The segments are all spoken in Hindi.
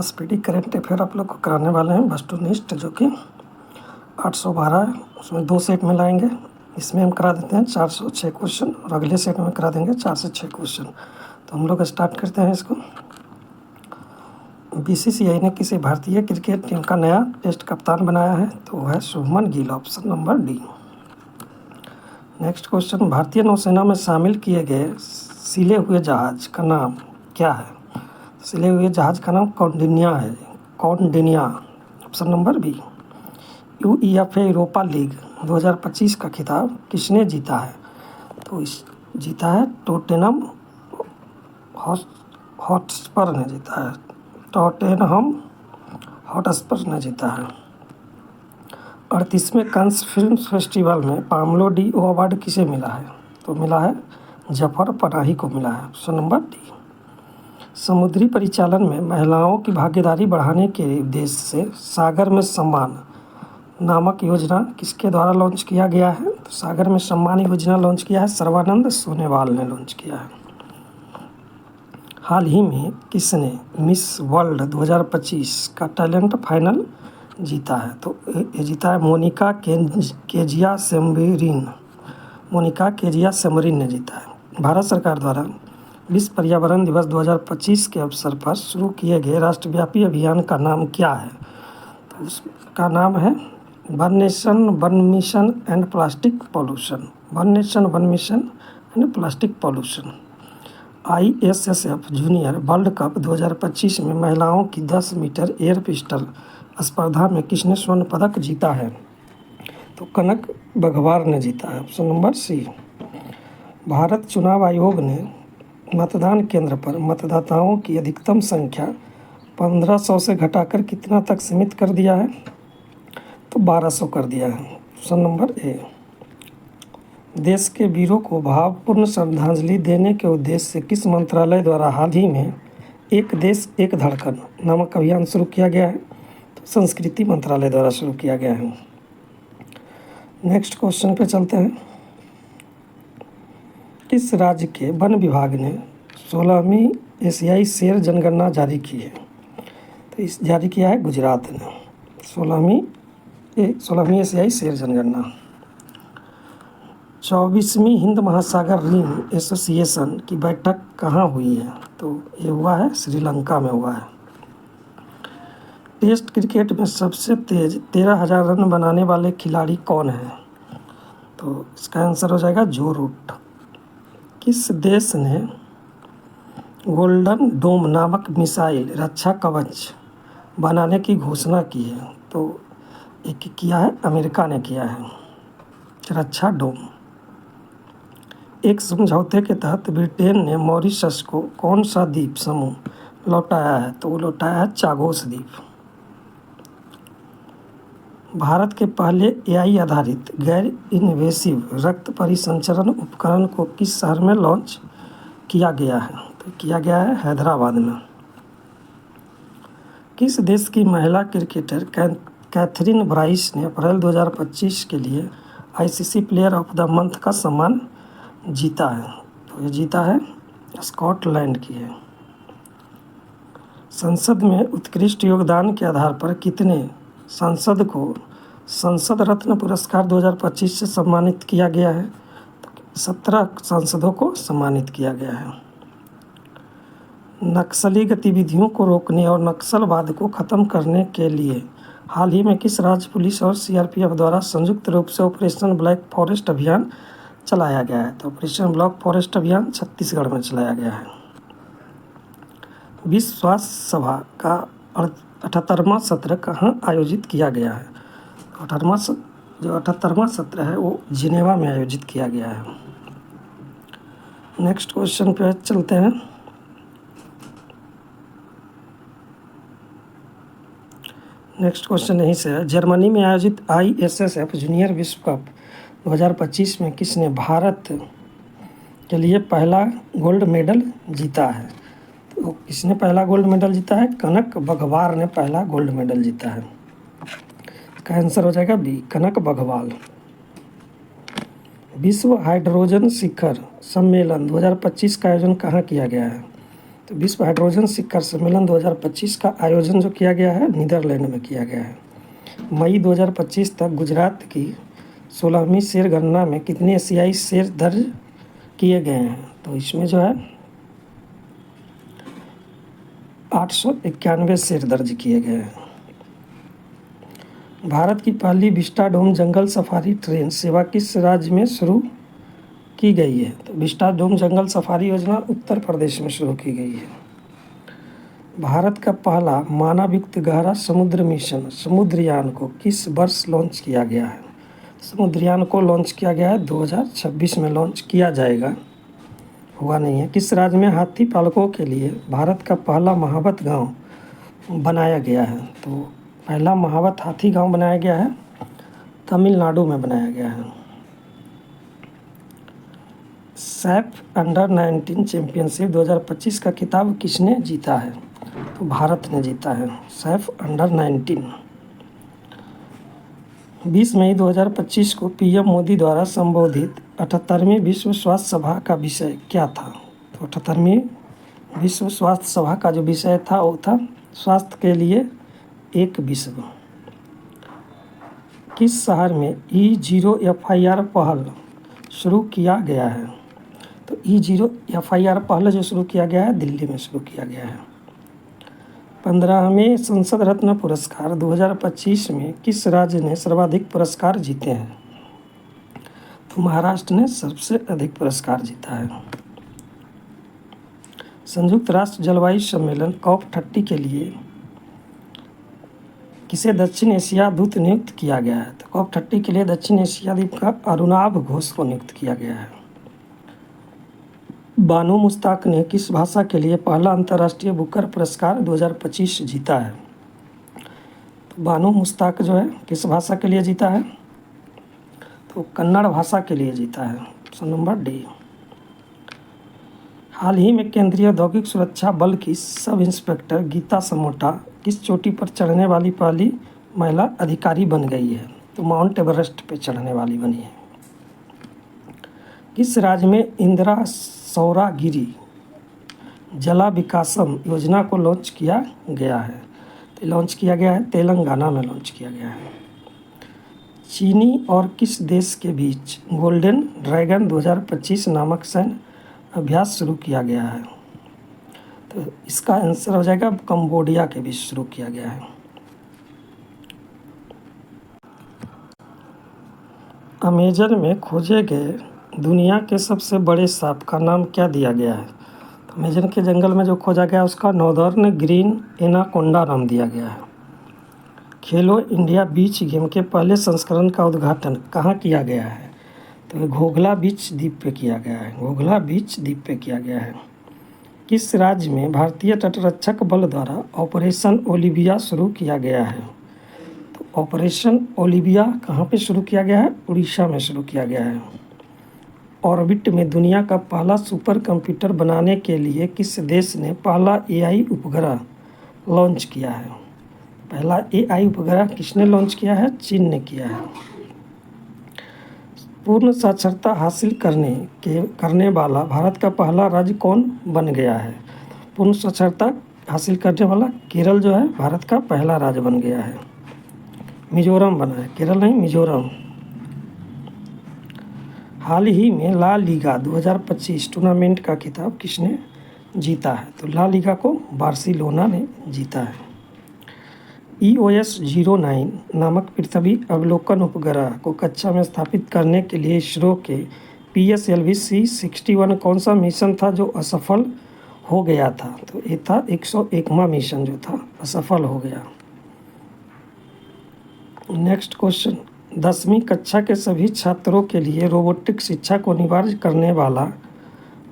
स्पीडी करंट अफेयर आप लोग को कराने वाले हैं वस्तुनिष्ठ, जो कि 812 है। उसमें 2 सेट में लाएंगे। इसमें हम करा देते हैं 406 क्वेश्चन और अगले सेट में करा देंगे 4 से 6 क्वेश्चन। तो हम लोग स्टार्ट करते हैं इसको। बीसीसीआई ने किसी भारतीय क्रिकेट टीम का नया टेस्ट कप्तान बनाया है, तो वो है Shubman Gill, option number D. Next question, भारतीय नौसेना में शामिल किए गए सिले हुए जहाज का नाम क्या है? सिले हुए जहाज का नाम कौंडिन्या है, Kaundinya, option number B. UEFA Europa League 2025 का खिताब किसने जीता है? तो जीता है टोटेनहम हॉटस्पर ने जीता है, टॉटेनहम हॉटस्पर ने जीता है। 38वें कांस फिल्म फेस्टिवल में पामलो डी ओ अवार्ड किसे मिला है? तो मिला है जफर पनाही को मिला है, ऑप्शन नंबर डी। समुद्री परिचालन में महिलाओं की भागीदारी बढ़ाने के उद्देश्य से सागर में सम्मान नामक योजना किसके द्वारा लॉन्च किया गया है? तो सागर में सम्मान योजना लॉन्च किया है सर्बानंद सोनेवाल ने लॉन्च किया है। हाल ही में किसने मिस वर्ल्ड 2025 का टैलेंट फाइनल जीता है? तो ये जीता है मोनिका केजिया सेमरिन, मोनिका केजिया सेमरिन ने जीता है। भारत सरकार द्वारा विश्व पर्यावरण दिवस 2025 के अवसर पर शुरू किए गए राष्ट्रव्यापी अभियान का नाम क्या है? तो उसका नाम है one nation one mission and plastic pollution, one nation one mission and plastic pollution. ISSF junior world cup 2025 में महिलाओं की 10 मीटर एयर पिस्टल स्पर्धा में किसने स्वर्ण पदक जीता है? तो कनक बघवार ने जीता है, ऑप्शन नंबर सी। भारत चुनाव आयोग ने मतदान केंद्र पर मतदाताओं की अधिकतम संख्या 1500 से घटाकर कितना तक सीमित कर दिया है? तो 1200 कर दिया है, ऑप्शन नंबर ए। देश के वीरों को भावपूर्ण श्रद्धांजलि देने के उद्देश्य से किस मंत्रालय द्वारा हाल ही में एक देश एक धड़कन नामक अभियान शुरू किया गया है? तो संस्कृति मंत्रालय द्वारा शुरू किया गया है। नेक्स्ट क्वेश्चन पे चलते हैं। किस राज्य के वन विभाग ने 16वीं एशियाई शेर जनगणना जारी की है? तो इस जारी किया है गुजरात ने 16वीं एशियाई शेर जनगणना। 24वीं हिंद महासागर रिम एसोसिएशन की बैठक कहाँ हुई है? तो ये हुआ है श्रीलंका में हुआ है। टेस्ट क्रिकेट में सबसे तेज 13,000 रन बनाने वाले खिलाड़ी कौन हैं? तो इसका आंसर हो जाएगा जो रूट। किस देश ने गोल्डन डोम नामक मिसाइल रक्षा कवच बनाने की घोषणा की है? तो एक किया है अमेरिका ने किया है, रक्षा डोम। एक समझौते के तहत ब्रिटेन ने मॉरिशस को कौन सा द्वीप समूह लौटाया है? तो वो लौटाया है चागोस द्वीप। भारत के पहले AI आधारित गैर इन्वेसिव रक्त परिसंचरण उपकरण को किस शहर में लॉन्च किया गया है? तो किया गया है हैदराबाद में। किस देश की महिला क्रिकेटर कैथरीन ब्राइस ने अप्रैल 2025 के लिए ICC player of the month का सम्मान जीता है? तो ये जीता है स्कॉटलैंड की है। संसद में उत्कृष्ट योगदान के आधार पर कितने सांसद को संसद रत्न पुरस्कार 2025 से सम्मानित किया गया है? 17 सांसदों को सम्मानित किया गया है। नक्सली गतिविधियों को रोकने और नक्सलवाद को खत्म करने के लिए हाल ही में किस राज्य पुलिस और CRPF द्वारा संयुक्त रूप से ऑपरेशन ब्लैक फॉरेस्ट अभियान चलाया गया है? तो ऑपरेशन ब्लैक फॉरेस्ट अभियान छत्तीसगढ़ में चलाया गया है। विश्व स्वास्थ्य सभा का 78वां सत्र कहाँ आयोजित किया गया है? 78वां सत्र है वो जिनेवा में आयोजित किया गया है। नेक्स्ट क्वेश्चन पे चलते हैं। नेक्स्ट क्वेश्चन यहीं से है। जर्मनी में आयोजित ISSF जूनियर विश्व कप 2025 में किसने भारत के लिए पहला गोल्ड मेडल जीता है? तो किसने पहला गोल्ड मेडल जीता है? कनक बघवार ने पहला गोल्ड मेडल जीता है। इसका आंसर हो जाएगा बी, कनक बघवाल। विश्व हाइड्रोजन शिखर सम्मेलन 2025 का आयोजन कहाँ किया गया है? तो विश्व हाइड्रोजन शिखर सम्मेलन 2025 का आयोजन जो किया गया है नीदरलैंड में किया गया है। मई 2025 तक गुजरात की 16वीं शेर गणना में कितने एशियाई शेर दर्ज किए गए हैं? तो इसमें जो है 891 शेर दर्ज किए गए हैं। भारत की पहली विस्टाडोम जंगल सफारी ट्रेन सेवा किस राज्य में शुरू की गई है? तो विस्टाडोम जंगल सफारी योजना उत्तर प्रदेश में शुरू की गई है। भारत का पहला मानवयुक्त गहरा समुद्र मिशन समुद्रयान को किस वर्ष लॉन्च किया गया है? समुद्रयान को लॉन्च किया गया है 2026 में लॉन्च किया जाएगा, हुआ नहीं है। किस राज्य में हाथी पालकों के लिए भारत का पहला महावत गांव बनाया गया है? तो पहला महावत हाथी गांव बनाया गया है तमिलनाडु में बनाया गया है। सैफ अंडर-19 चैंपियनशिप 2025 का खिताब किसने जीता है? तो भारत ने जीता है सैफ अंडर-19। 20 मई 2025 को पीएम मोदी द्वारा संबोधित 78वीं विश्व स्वास्थ्य सभा का विषय क्या था? तो 78वीं विश्व स्वास्थ्य सभा का जो विषय था वो था स्वास्थ्य के लिए एक विश्व। किस शहर में E0 FIR पहल शुरू किया गया है? तो E0 FIR पहल जो शुरू किया गया है दिल्ली में शुरू किया गया है। 15वें संसद रत्न पुरस्कार 2025 में किस राज्य ने सर्वाधिक पुरस्कार जीते हैं? तो महाराष्ट्र ने सबसे अधिक पुरस्कार जीता है। संयुक्त राष्ट्र जलवायु सम्मेलन COP30 के लिए किसे दक्षिण एशिया दूत नियुक्त किया गया है? तो COP30 के लिए दक्षिण एशिया द्वीप का अरुणाभ घोष को नियुक्त किया गया है। बानो मुश्ताक ने किस भाषा के लिए पहला अंतर्राष्ट्रीय बुकर पुरस्कार 2025 जीता है? तो बानो मुश्ताक जो है किस भाषा के लिए जीता है? तो कन्नड़ भाषा के लिए जीता है। Option number D. हाल ही में केंद्रीय औद्योगिक सुरक्षा बल की सब इंस्पेक्टर गीता समोटा किस चोटी पर चढ़ने वाली पहली महिला अधिकारी बन गई है? तो माउंट एवरेस्ट पे चढ़ने वाली बनी है। किस राज्य में इंदिरा सौरागिरी जला विकासम योजना को लॉन्च किया गया है? तो लॉन्च किया गया है तेलंगाना में लॉन्च किया गया है। चीनी और किस देश के बीच गोल्डन ड्रैगन 2025 नामक सैन्य अभ्यास शुरू किया गया है? तो इसका आंसर हो जाएगा कंबोडिया के बीच शुरू किया गया है। अमेजन में खोजे गए दुनिया के सबसे बड़े सांप का नाम क्या दिया गया है? तो अमेजन के जंगल में जो खोजा गया उसका नॉर्दर्न ग्रीन एनाकोंडा नाम दिया गया है। खेलो इंडिया बीच गेम के पहले संस्करण का उद्घाटन कहाँ किया गया है? तो घोघला बीच द्वीप पे किया गया है। घोघला बीच द्वीप पे किया गया है। किस राज्य में भारतीय तटरक्षक बल द्वारा ऑपरेशन ओलिविया शुरू किया गया है? तो ऑपरेशन ओलिविया कहाँ पे शुरू किया गया है? उड़ीसा में शुरू किया गया है। ऑर्बिट में दुनिया का पहला सुपर कंप्यूटर बनाने के लिए किस देश ने पहला AI उपग्रह लॉन्च किया है? पहला AI उपग्रह किसने लॉन्च किया है? चीन ने किया है। पूर्ण साक्षरता हासिल करने वाला भारत का पहला राज्य कौन बन गया है? पूर्ण साक्षरता हासिल करने वाला केरल जो है भारत का पहला राज्य बन गया है। मिजोरम बना है, केरल नहीं मिजोरम। हाल ही में ला लीगा 2025 टूर्नामेंट का खिताब किसने जीता है? तो ला लीगा को बार्सिलोना ने जीता है। EOS 09 नामक पृथ्वी अवलोकन उपग्रह को कक्षा में स्थापित करने के लिए इसरो के PSLV C61 कौन सा मिशन था जो असफल हो गया था? तो ये था 101वां मिशन जो था असफल हो गया। नेक्स्ट क्वेश्चन, 10वीं कक्षा के सभी छात्रों के लिए रोबोटिक शिक्षा को अनिवार्य करने वाला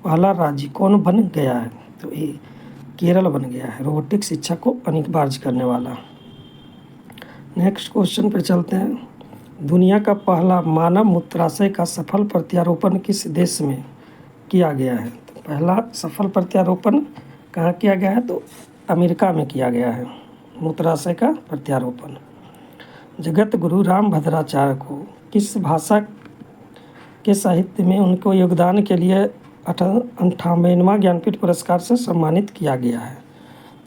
पहला राज्य कौन बन गया है? तो ये केरल बन गया है रोबोटिक शिक्षा को अनिवार्य करने वाला। नेक्स्ट क्वेश्चन पे चलते हैं। दुनिया का पहला मानव मूत्राशय का सफल प्रत्यारोपण किस देश में किया गया है? तो पहला सफल प्रत्यारोपण कहाँ किया गया है? तो अमेरिका में किया गया है मूत्राशय का प्रत्यारोपण। जगत गुरु रामभद्राचार्य को किस भाषा के साहित्य में उनको योगदान के लिए 58वां ज्ञानपीठ पुरस्कार से सम्मानित किया गया है।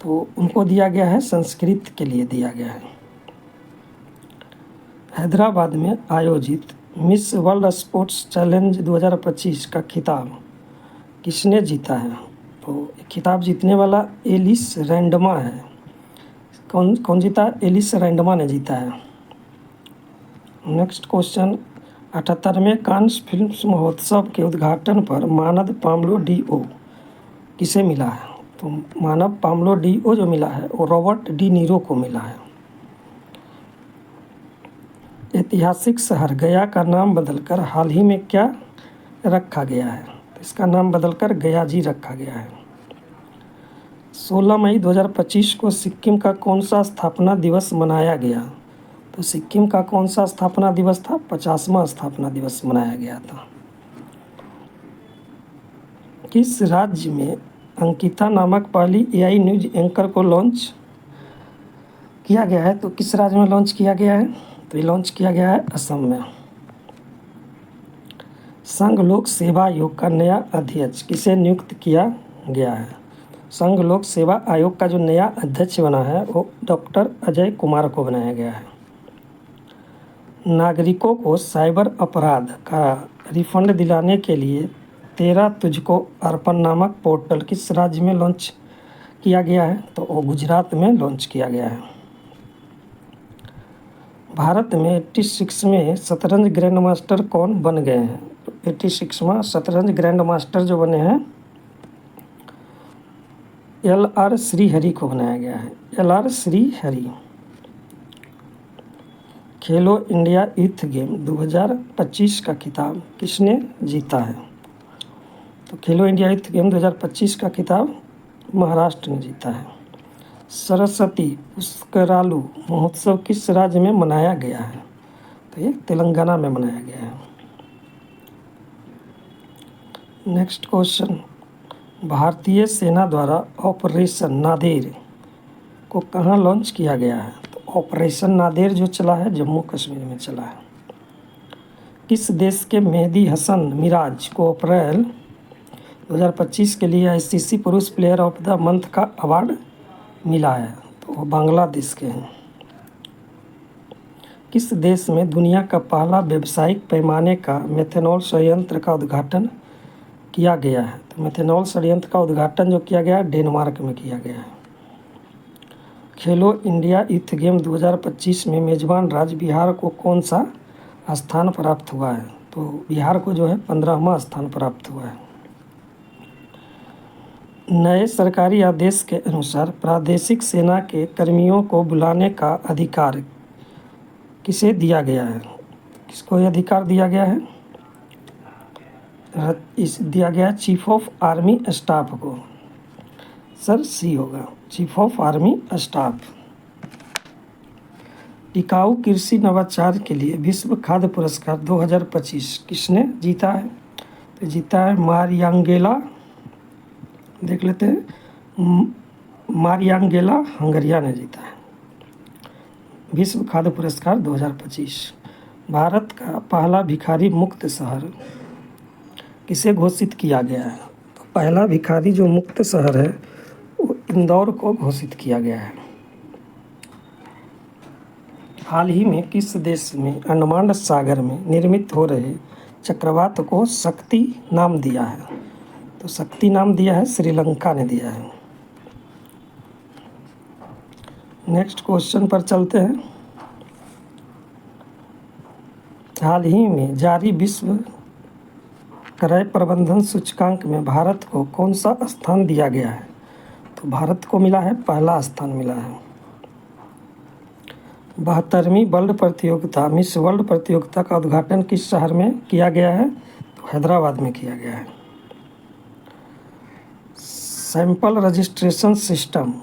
तो उनको दिया गया है संस्कृत के लिए दिया गया है। हैदराबाद में आयोजित मिस वर्ल्ड स्पोर्ट्स चैलेंज 2025 का खिताब किसने जीता है? तो खिताब जीतने वाला एलिस रैंडमा है। कौन जीता? एलिस रैंडमा ने जीता है। नेक्स्ट क्वेश्चन, 78वें कान्स फिल्म महोत्सव के उद्घाटन पर मानद पाब्लो डी.ओ. किसे मिला है? तो मानव पाब्लो डी.ओ. जो मिला है वो रॉबर्ट डी नीरो को मिला है। ऐतिहासिक शहर गया का नाम बदलकर हाल ही में क्या रखा गया है? तो इसका नाम बदलकर गया जी रखा गया है। 16 मई 2025 को सिक्किम का कौन सा स्थापना दिवस मनाया गया? तो सिक्किम का कौन सा स्थापना दिवस था? 50वां स्थापना दिवस मनाया गया था। किस राज्य में अंकिता नामक पहली एआई न्यूज एंकर को लॉन्च किया गया है? तो किस राज्य में लॉन्च किया गया है? तो ये लॉन्च किया गया है असम में। संघ लोक सेवा आयोग का नया अध्यक्ष किसे नियुक्त किया गया है? संघ लोक सेवा आयोग का जो नया अध्यक्ष बना है वो डॉक्टर अजय कुमार को बनाया गया है। नागरिकों को साइबर अपराध का रिफंड दिलाने के लिए तेरा तुझको अर्पण नामक पोर्टल किस राज्य में लॉन्च किया गया है? तो वो गुजरात में लॉन्च किया गया है। भारत में 86वें शतरंज ग्रैंड मास्टर कौन बन गए हैं? तो 86वां शतरंज ग्रैंड मास्टर जो बने हैं LR श्रीहरि को बनाया गया है। LR श्रीहरि। खेलो इंडिया यूथ गेम 2025 का खिताब किसने जीता है? तो खेलो इंडिया यूथ गेम 2025 का खिताब महाराष्ट्र ने जीता है। सरस्वती पुष्करालू महोत्सव किस राज्य में मनाया गया है? तो ये तेलंगाना में मनाया गया है। नेक्स्ट क्वेश्चन, भारतीय सेना द्वारा ऑपरेशन नादेर को कहाँ लॉन्च किया गया है? तो ऑपरेशन नादेर जो चला है जम्मू कश्मीर में चला है। किस देश के मेहदी हसन मिराज को अप्रैल 2025 के लिए ICC पुरुष प्लेयर ऑफ द मंथ का अवार्ड मिला है? तो वो बांग्लादेश के हैं। किस देश में दुनिया का पहला व्यावसायिक पैमाने का मेथनॉल संयंत्र का उद्घाटन किया गया है? तो मेथनॉल संयंत्र का उद्घाटन जो किया गया है डेनमार्क में किया गया है। खेलो इंडिया यूथ गेम 2025 में मेजबान राज्य बिहार को कौन सा स्थान प्राप्त हुआ है? तो बिहार को जो है 15वां स्थान प्राप्त हुआ है। नए सरकारी आदेश के अनुसार प्रादेशिक सेना के कर्मियों को बुलाने का अधिकार किसे दिया गया है? किसको ये अधिकार दिया गया है? दिया गया है चीफ ऑफ आर्मी स्टाफ को। सर सी होगा, चीफ ऑफ आर्मी स्टाफ। टिकाऊ कृषि नवाचार के लिए विश्व खाद्य पुरस्कार 2025 किसने जीता है? तो जीता है मारियांगेला, देख लेते हैं, मारियांगेला हंगरिया ने जीता है विश्व खाद्य पुरस्कार 2025। भारत का पहला भिखारी मुक्त शहर किसे घोषित किया गया है? तो पहला भिखारी जो मुक्त शहर है वो इंदौर को घोषित किया गया है। हाल ही में किस देश में अंडमान सागर में निर्मित हो रहे चक्रवात को शक्ति नाम दिया है? तो शक्ति नाम दिया है श्रीलंका ने दिया है। नेक्स्ट क्वेश्चन पर चलते हैं। हाल ही में जारी विश्व क्रय प्रबंधन सूचकांक में भारत को कौन सा स्थान दिया गया है? तो भारत को मिला है पहला स्थान मिला है। 72वीं वर्ल्ड प्रतियोगिता मिस वर्ल्ड प्रतियोगिता का उद्घाटन किस शहर में किया गया है? तो हैदराबाद में किया गया है। सैंपल रजिस्ट्रेशन सिस्टम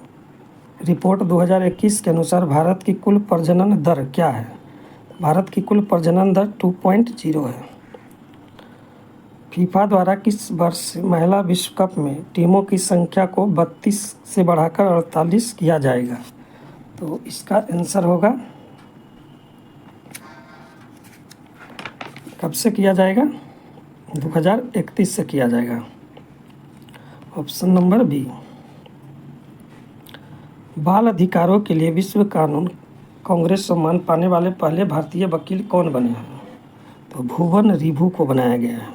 रिपोर्ट 2021 के अनुसार भारत की कुल प्रजनन दर क्या है? भारत की कुल प्रजनन दर 2.0 है। फीफा द्वारा किस वर्ष महिला विश्व कप में टीमों की संख्या को 32 से बढ़ाकर 48 किया जाएगा? तो इसका आंसर होगा, कब से किया जाएगा? 2031 से किया जाएगा। Option number B. बाल अधिकारों के लिए विश्व कानून कांग्रेस सम्मान पाने वाले पहले भारतीय वकील कौन बने हैं? तो भुवन रिभु को बनाया गया है।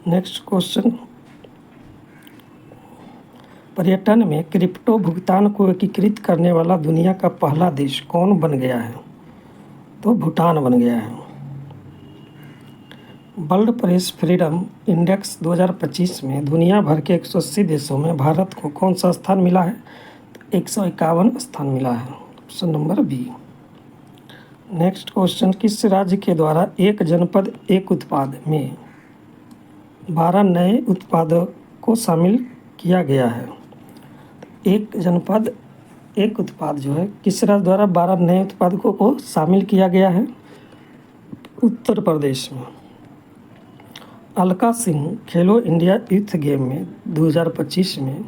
नेक्स्ट क्वेश्चन, पर्यटन में क्रिप्टो भुगतान को एकीकृत करने वाला दुनिया का पहला देश कौन बन गया है? तो भूटान बन गया है। वर्ल्ड प्रेस फ्रीडम इंडेक्स 2025 में दुनिया भर के 180 देशों में भारत को कौन सा स्थान मिला है? तो 151 स्थान मिला है। Option number B. Next question, किस राज्य के द्वारा एक जनपद एक उत्पाद में 12 नए उत्पादों को शामिल किया गया है? एक जनपद एक उत्पाद जो है किस राज्य द्वारा 12 नए उत्पादकों को शामिल किया गया है? उत्तर प्रदेश में। अलका सिंह खेलो इंडिया यूथ गेम में 2025 में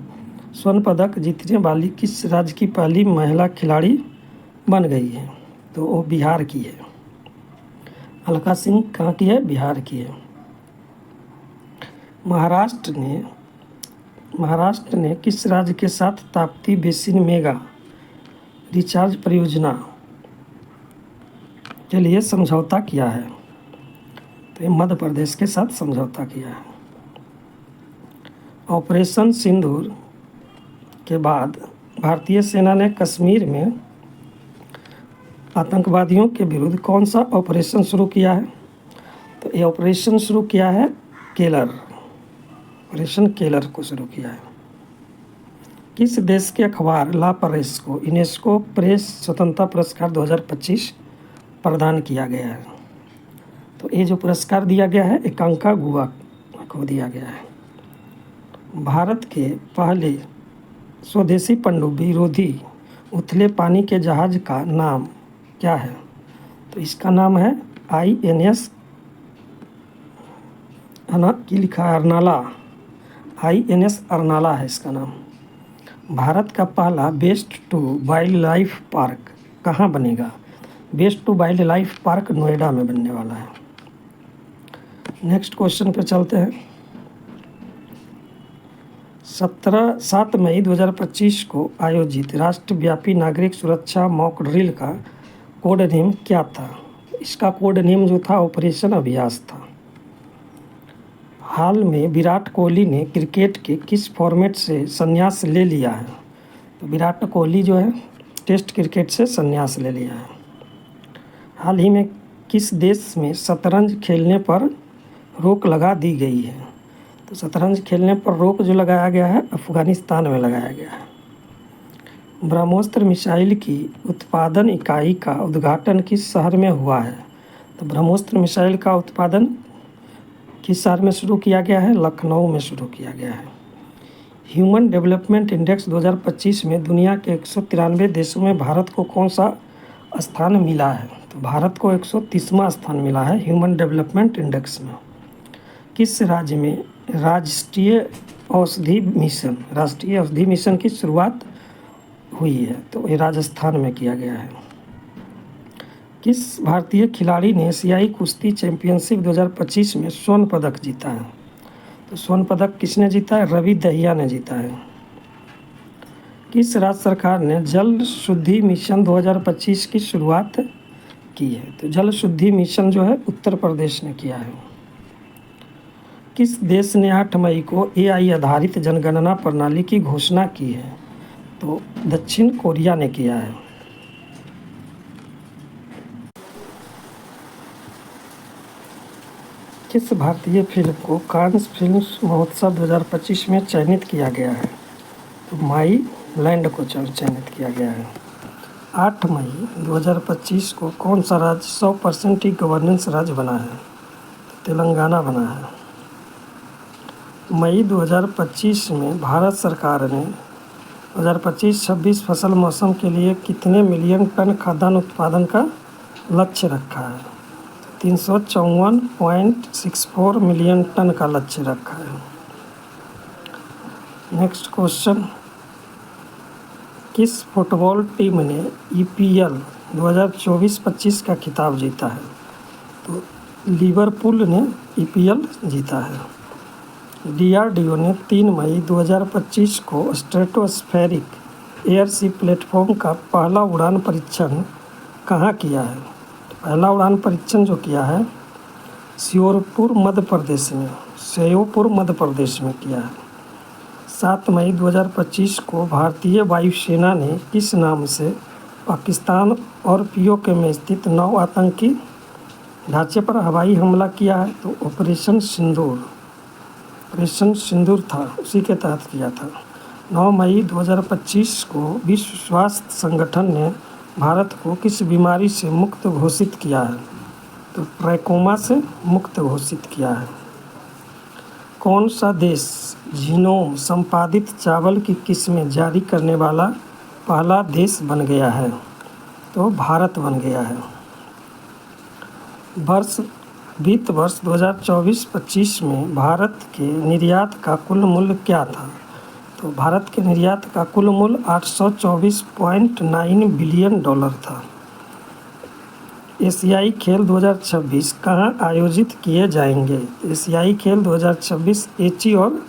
स्वर्ण पदक जीतने वाली किस राज्य की पहली महिला खिलाड़ी बन गई है? तो वो बिहार की है। अलका सिंह कहाँ की है? बिहार की है। महाराष्ट्र ने किस राज्य के साथ ताप्ती बेसिन मेगा रिचार्ज परियोजना के लिए समझौता किया है? तो ये मध्य प्रदेश के साथ समझौता किया है। ऑपरेशन सिंदूर के बाद भारतीय सेना ने कश्मीर में आतंकवादियों के विरुद्ध कौन सा ऑपरेशन शुरू किया है? तो ये ऑपरेशन शुरू किया है ऑपरेशन केलर को शुरू किया है। किस देश के अखबार ला प्रेस को यूनेस्को प्रेस स्वतंत्रता पुरस्कार 2025 प्रदान किया गया है? तो ये जो पुरस्कार दिया गया है एकांका गुआ को दिया गया है। भारत के पहले स्वदेशी पनडुब्बी रोधी उथले पानी के जहाज का नाम क्या है? तो इसका नाम है INS की लिखा है अर्नाला। INS अर्नाला है इसका नाम। भारत का पहला waste to wild life park कहाँ बनेगा? Waste to wild life park Noida में बनने वाला है। नेक्स्ट क्वेश्चन पे चलते हैं। 7 मई 2025 को आयोजित राष्ट्रव्यापी नागरिक सुरक्षा मॉक ड्रिल का कोड नेम क्या था? इसका कोड नेम जो था ऑपरेशन अभ्यास था। हाल में विराट कोहली ने क्रिकेट के किस फॉर्मेट से संन्यास ले लिया है? तो विराट कोहली जो है टेस्ट क्रिकेट से संन्यास ले लिया है। हाल ही में किस देश में शतरंज खेलने पर रोक लगा दी गई है? तो शतरंज खेलने पर रोक जो लगाया गया है अफ़गानिस्तान में लगाया गया है। ब्रह्मोस्त्र मिसाइल की उत्पादन इकाई का उद्घाटन किस शहर में हुआ है? तो ब्रह्मोस्त्र मिसाइल का उत्पादन किस शहर में शुरू किया गया है? लखनऊ में शुरू किया गया है। ह्यूमन डेवलपमेंट इंडेक्स 2025 में दुनिया के 193 देशों में भारत को कौन सा स्थान मिला है? तो भारत को 130वां स्थान मिला है ह्यूमन डेवलपमेंट इंडेक्स में। किस राज्य में राष्ट्रीय औषधि मिशन की शुरुआत हुई है? तो ये राजस्थान में किया गया है। किस भारतीय खिलाड़ी ने एशियाई कुश्ती चैंपियनशिप 2025 में स्वर्ण पदक जीता है? तो स्वर्ण पदक किसने जीता है? रवि दहिया ने जीता है। किस राज्य सरकार ने जल शुद्धि मिशन 2025 की शुरुआत की है? तो जल शुद्धि मिशन जो है उत्तर प्रदेश ने किया है। किस देश ने 8 मई को AI आधारित जनगणना प्रणाली की घोषणा की है? तो दक्षिण कोरिया ने किया है। किस भारतीय फिल्म को कांस फिल्म महोत्सव 2025 में चयनित किया गया है? तो माई लैंड को चयनित किया गया है। 8 मई 2025 को कौन सा राज्य 100% ई गवर्नेंस राज्य बना है? तेलंगाना बना है। मई 2025 में भारत सरकार ने 2025-26 फसल मौसम के लिए कितने मिलियन टन खाद्यान्न उत्पादन का लक्ष्य रखा है? 354.64 मिलियन टन का लक्ष्य रखा है। नेक्स्ट क्वेश्चन, किस फुटबॉल टीम ने EPL 2024-25 का खिताब जीता है? तो लिवरपूल ने EPL जीता है। डीआरडीओ ने 3 मई 2025 को स्ट्रेटोस्फेरिक एयरशिप प्लेटफॉर्म का पहला उड़ान परीक्षण कहाँ किया है? पहला उड़ान परीक्षण जो किया है श्योपुर मध्य प्रदेश में किया है। 7 मई 2025 को भारतीय वायुसेना ने किस नाम से पाकिस्तान और पीओके में स्थित 9 आतंकी ढांचे पर हवाई हमला किया है? तो ऑपरेशन सिंदूर था, उसी के तहत किया था। 9 मई 2025 को विश्व स्वास्थ्य संगठन ने भारत को किस बीमारी से मुक्त घोषित किया है? तो ट्रैकोमा से मुक्त घोषित किया है। कौन सा देश जीनोम संपादित चावल की किस्में जारी करने वाला पहला देश बन गया है? तो भारत बन गया है। वित्त वर्ष 2024-25 में भारत के निर्यात का कुल मूल्य क्या था? तो भारत के निर्यात का कुल मूल्य $824.9 बिलियन था। एशियाई खेल 2026 कहाँ आयोजित किए जाएंगे? एशियाई खेल 2026 एची और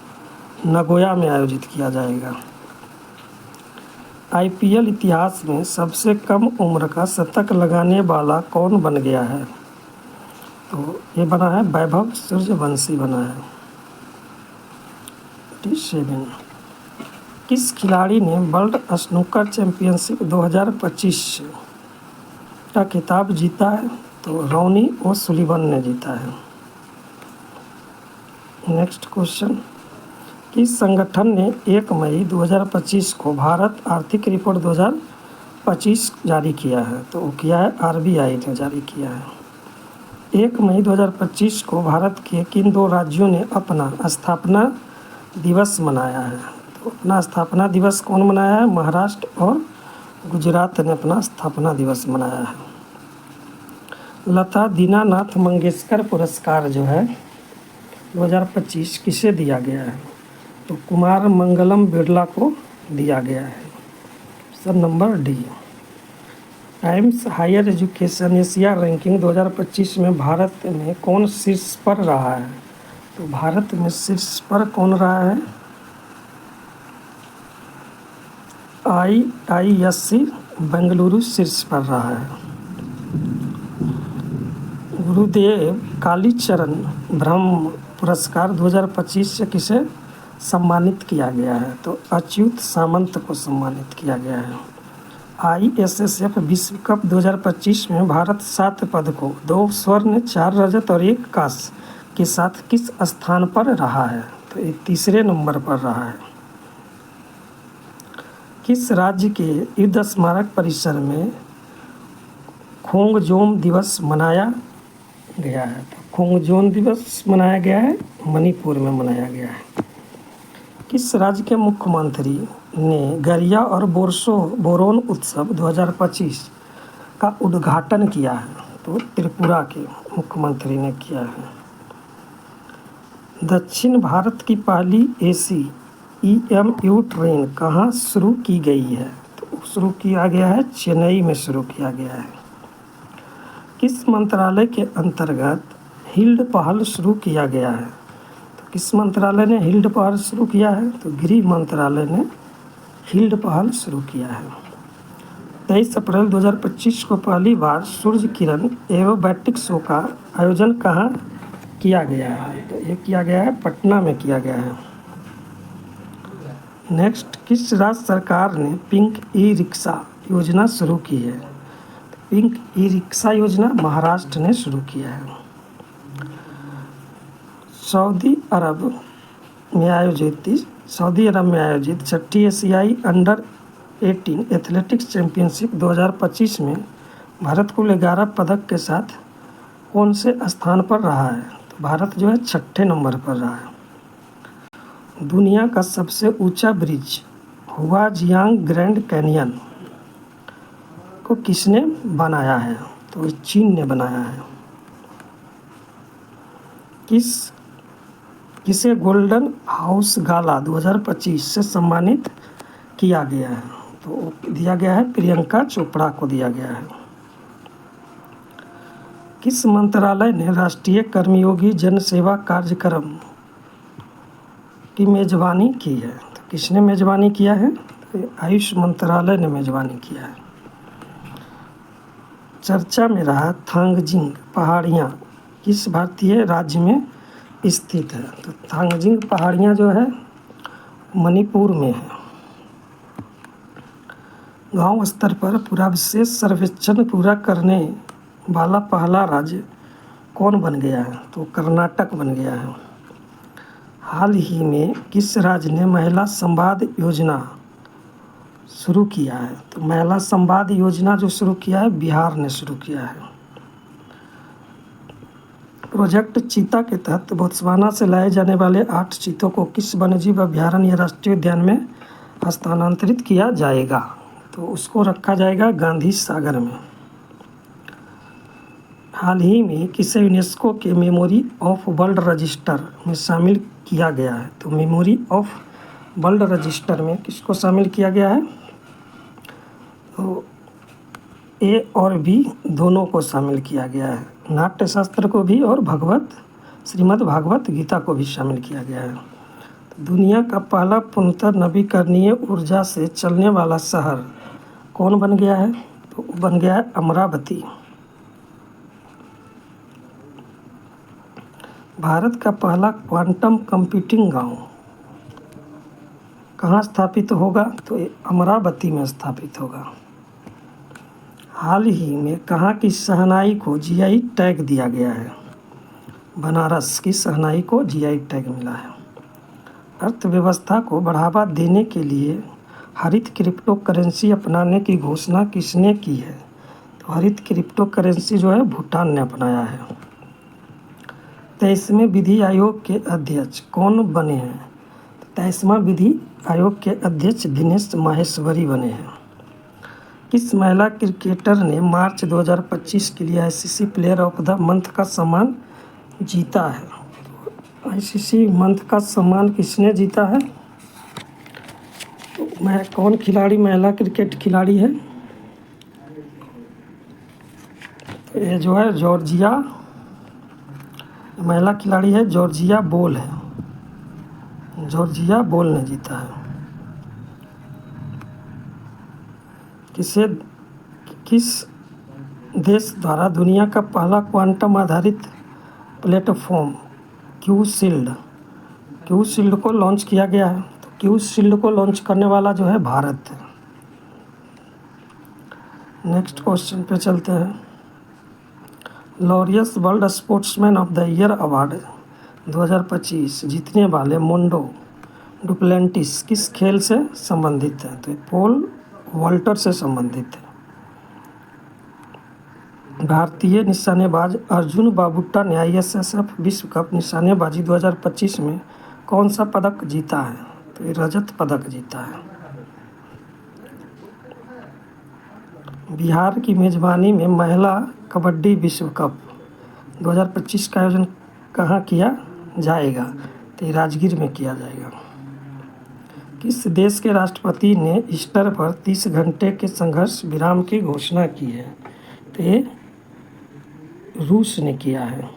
नगोया में आयोजित किया जाएगा। आईपीएल इतिहास में सबसे कम उम्र का शतक लगाने वाला कौन बन गया है? तो ये बना है वैभव सूर्यवंशी बना है। 7 किस खिलाड़ी ने वर्ल्ड स्नूकर चैंपियनशिप 2025 का खिताब जीता है? तो रॉनी ओसुलिवन ने जीता है। नेक्स्ट क्वेश्चन, किस संगठन ने 1 मई 2025 को भारत आर्थिक रिपोर्ट 2025 जारी किया है? तो किया है आरबीआई ने जारी किया है। 1 मई 2025 को भारत के किन 2 राज्यों ने अपना स्थापना दिवस मनाया है? तो अपना स्थापना दिवस कौन मनाया है? महाराष्ट्र और गुजरात ने अपना स्थापना दिवस मनाया है। लता दीनानाथ मंगेशकर पुरस्कार जो है 2025 किसे दिया गया है? तो कुमार मंगलम बिरला को दिया गया है। Option number D. Times Higher Education Asia ranking 2025 में भारत में कौन शीर्ष पर रहा है? तो भारत में शीर्ष पर कौन रहा है? IISc बेंगलुरु शीर्ष पर रहा है। गुरुदेव कालीचरण ब्रह्म पुरस्कार 2025 से किसे सम्मानित किया गया है? तो अच्युत सामंत को सम्मानित किया गया है। ISSF विश्व कप 2025 में भारत 7 पदकों 2 स्वर्ण 4 रजत और 1 कांस्य के साथ किस स्थान पर रहा है? तो ये 3रे नंबर पर रहा है। किस राज्य के युद्ध स्मारक परिसर में खोंगजोम दिवस मनाया गया है? तो खोंगजोम दिवस मनाया गया है मणिपुर में मनाया गया है। किस राज्य के मुख्यमंत्री ने गरिया और बोरोन उत्सव 2025 का उद्घाटन किया है? तो त्रिपुरा के मुख्यमंत्री ने किया है। दक्षिण भारत की पहली एसी EMU ट्रेन कहाँ शुरू की गई है? तो शुरू किया गया है चेन्नई में शुरू किया गया है। किस मंत्रालय के अंतर्गत हिल्ड पहल शुरू किया गया है? तो किस मंत्रालय ने हिल्ड पहल शुरू किया है? तो गृह मंत्रालय ने हिल्ड पहल शुरू किया है। 23 अप्रैल 2025 को पहली बार सूर्य किरण एरोबैटिक शो का आयोजन कहाँ किया गया है? तो ये किया गया है पटना में किया गया है। नेक्स्ट, किस राज्य सरकार ने पिंक ई रिक्शा योजना शुरू की है? पिंक ई रिक्शा योजना महाराष्ट्र ने शुरू किया है। सऊदी अरब में आयोजित 6ठी एशियाई अंडर 18 एथलेटिक्स चैंपियनशिप 2025 में भारत कुल 11 पदक के साथ कौन से स्थान पर रहा है? तो भारत जो है 6ठे नंबर पर रहा है। दुनिया का सबसे ऊंचा ब्रिज हुआजियांग ग्रैंड कैनियन को किसने बनाया है? तो चीन ने बनाया है। किसे गोल्डन हाउस गाला 2025 से सम्मानित किया गया है? तो दिया गया है प्रियंका चोपड़ा को दिया गया है। किस मंत्रालय ने राष्ट्रीय कर्मयोगी जन सेवा कार्यक्रम की मेज़बानी की है। तो किसने मेज़बानी किया है? तो आयुष मंत्रालय ने मेज़बानी किया है। चर्चा में रहा थांगजिंग पहाड़ियाँ किस भारतीय राज्य में स्थित है? तो थांगजिंग पहाड़ियाँ जो है मणिपुर में है। गांव स्तर पर पूरा विशेष सर्वेक्षण पूरा करने वाला पहला राज्य कौन बन गया है? तो कर्नाटक बन गया है। हाल ही में किस राज्य ने महिला संवाद योजना शुरू किया है? तो महिला संवाद योजना जो शुरू किया है बिहार ने शुरू किया है। प्रोजेक्ट चीता के तहत बोत्सवाना से लाए जाने वाले 8 चीतों को किस वन्यजीव अभयारण्य या राष्ट्रीय उद्यान में हस्तांतरित किया जाएगा? तो उसको रखा जाएगा गांधी सागर में। हाल ही में किसे यूनेस्को के मेमोरी ऑफ वर्ल्ड रजिस्टर में शामिल किया गया है? तो मेमोरी ऑफ वर्ल्ड रजिस्टर में किसको शामिल किया गया है? तो ए और बी दोनों को शामिल किया गया है। नाट्यशास्त्र को भी और श्रीमद् भागवत गीता को भी शामिल किया गया है। तो दुनिया का पहला पूर्णतः नवीकरणीय ऊर्जा से चलने वाला शहर कौन बन गया है? तो बन गया है अमरावती। भारत का पहला क्वांटम कंप्यूटिंग गांव कहाँ स्थापित होगा? तो ये अमरावती में स्थापित होगा। हाल ही में कहाँ की शहनाई को जीआई टैग दिया गया है? बनारस की शहनाई को जीआई टैग मिला है। अर्थव्यवस्था को बढ़ावा देने के लिए हरित क्रिप्टो करेंसी अपनाने की घोषणा किसने की है? तो हरित क्रिप्टो करेंसी जो है भूटान ने अपनाया है। 23वें विधि आयोग के अध्यक्ष कौन बने हैं? 23वां विधि आयोग के अध्यक्ष दिनेश माहेश्वरी बने हैं। किस महिला क्रिकेटर ने मार्च 2025 के लिए ICC player of the month का सम्मान जीता है? आईसीसी मंथ का सम्मान किसने जीता है? तो कौन खिलाड़ी महिला क्रिकेट खिलाड़ी है? तो ये जो है जॉर्जिया महिला खिलाड़ी है, जॉर्जिया बोल है। जॉर्जिया बोल ने जीता है। किस देश द्वारा दुनिया का पहला क्वांटम आधारित प्लेटफॉर्म क्यू शील्ड को लॉन्च किया गया है? तो क्यू शील्ड को लॉन्च करने वाला जो है भारत है। नेक्स्ट क्वेश्चन पे चलते हैं। Laureus world sportsman of the year award 2025 जीतने वाले मोंडो डुप्लेंटिस किस खेल से संबंधित है? तो पोल वॉल्टर से संबंधित है। भारतीय निशानेबाज अर्जुन बाबुट्टा ने आईएसएसएफ विश्व कप निशानेबाजी 2025 में कौन सा पदक जीता है? तो ये रजत पदक जीता है। बिहार की मेजबानी में महिला कबड्डी विश्व कप 2025 का आयोजन कहाँ किया जाएगा? तो ये राजगीर में किया जाएगा। किस देश के राष्ट्रपति ने ईस्टर पर 30 घंटे के संघर्ष विराम की घोषणा की है? तो ये रूस ने किया है।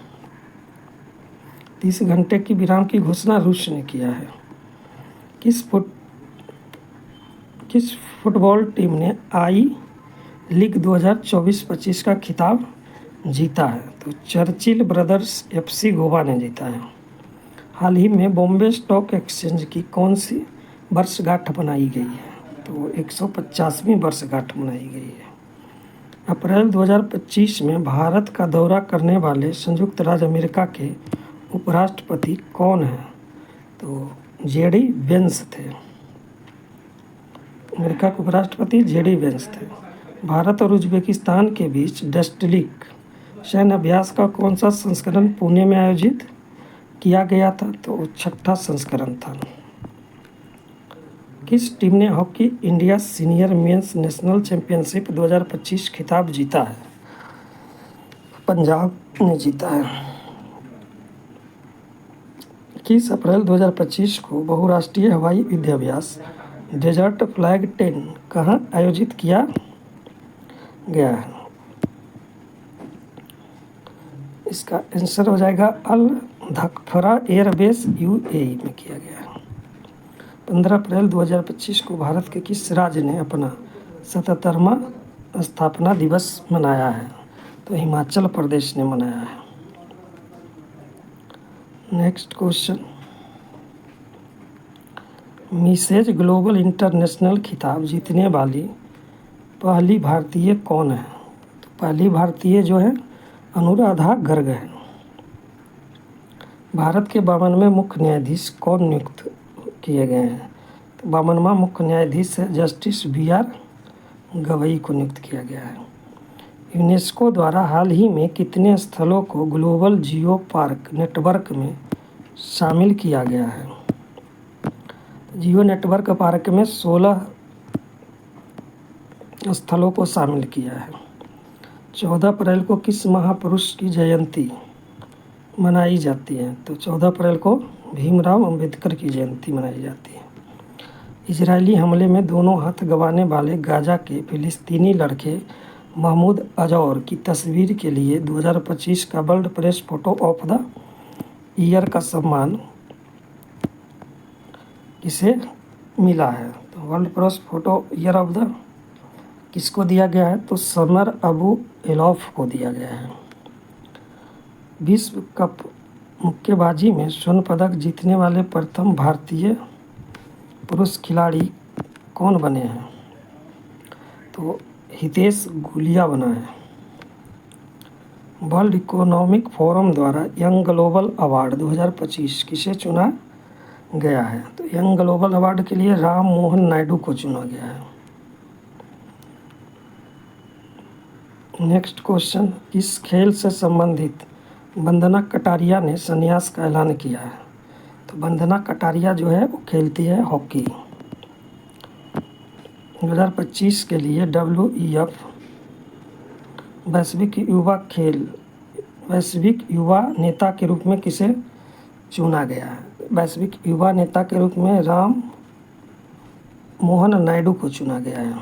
30 घंटे की विराम की घोषणा रूस ने किया है। किस फुटबॉल टीम ने आई लीग 2024-25 का खिताब जीता है? तो चर्चिल ब्रदर्स एफसी गोवा ने जीता है। हाल ही में बॉम्बे स्टॉक एक्सचेंज की कौन सी वर्षगांठ मनाई गई है? तो 150वीं वर्षगांठ मनाई गई है। अप्रैल 2025 में भारत का दौरा करने वाले संयुक्त राज्य अमेरिका के उपराष्ट्रपति कौन हैं? तो जेडी वेंस थे। अमेरिका के उपराष्ट्रपति जेडी वेंस थे। भारत और उज्बेकिस्तान के बीच डस्टलिक सैन्य अभ्यास का कौन सा संस्करण पुणे में आयोजित किया गया था? तो 6ठा संस्करण था। किस टीम ने hockey India senior mains national championship 2025 खिताब जीता है? पंजाब ने जीता है। 21 अप्रैल 2025 को बहुराष्ट्रीय हवाई युद्धाभ्यास डेजर्ट फ्लैग 10 कहाँ आयोजित किया गया है? इसका आंसर हो जाएगा अल धकफरा एयरबेस यूएई में किया गया है। 15 अप्रैल 2025 को भारत के किस राज्य ने अपना 77वां स्थापना दिवस मनाया है? तो हिमाचल प्रदेश ने मनाया है। Next question, Mrs Global International खिताब जीतने वाली पहली भारतीय कौन है? तो पहली भारतीय जो है अनुराधा गर्ग है। भारत के 52वें मुख्य न्यायाधीश कौन नियुक्त किए गए हैं? तो 52वां मुख्य न्यायाधीश है जस्टिस BR गवई को नियुक्त किया गया है। यूनेस्को द्वारा हाल ही में कितने स्थलों को ग्लोबल जियो पार्क नेटवर्क में शामिल किया गया है? जियो नेटवर्क पार्क में 16 स्थलों को शामिल किया है। 14 अप्रैल को किस महापुरुष की जयंती मनाई जाती है? तो 14 अप्रैल को भीमराव अंबेडकर की जयंती मनाई जाती है। इजरायली हमले में दोनों हाथ गंवाने वाले गाजा के फिलिस्तीनी लड़के महमूद अजौर की तस्वीर के लिए 2025 का world press photo of the year का सम्मान किसे मिला है? तो world press photo year of the किसको दिया गया है? तो समर अबू एलॉफ को दिया गया है। विश्व कप मुक्केबाजी में स्वर्ण पदक जीतने वाले प्रथम भारतीय पुरुष खिलाड़ी कौन बने हैं? तो हितेश गुलिया बना है। वर्ल्ड इकोनॉमिक फोरम द्वारा यंग ग्लोबल अवार्ड 2025 किसे चुना गया है? तो यंग ग्लोबल अवार्ड के लिए राम मोहन नायडू को चुना गया है। नेक्स्ट क्वेश्चन, किस खेल से संबंधित वंदना कटारिया ने संन्यास का ऐलान किया है? तो वंदना कटारिया जो है वो खेलती है हॉकी। 2025 के लिए WEF वैश्विक युवा नेता के रूप में किसे चुना गया है? वैश्विक युवा नेता के रूप में राम मोहन नायडू को चुना गया है।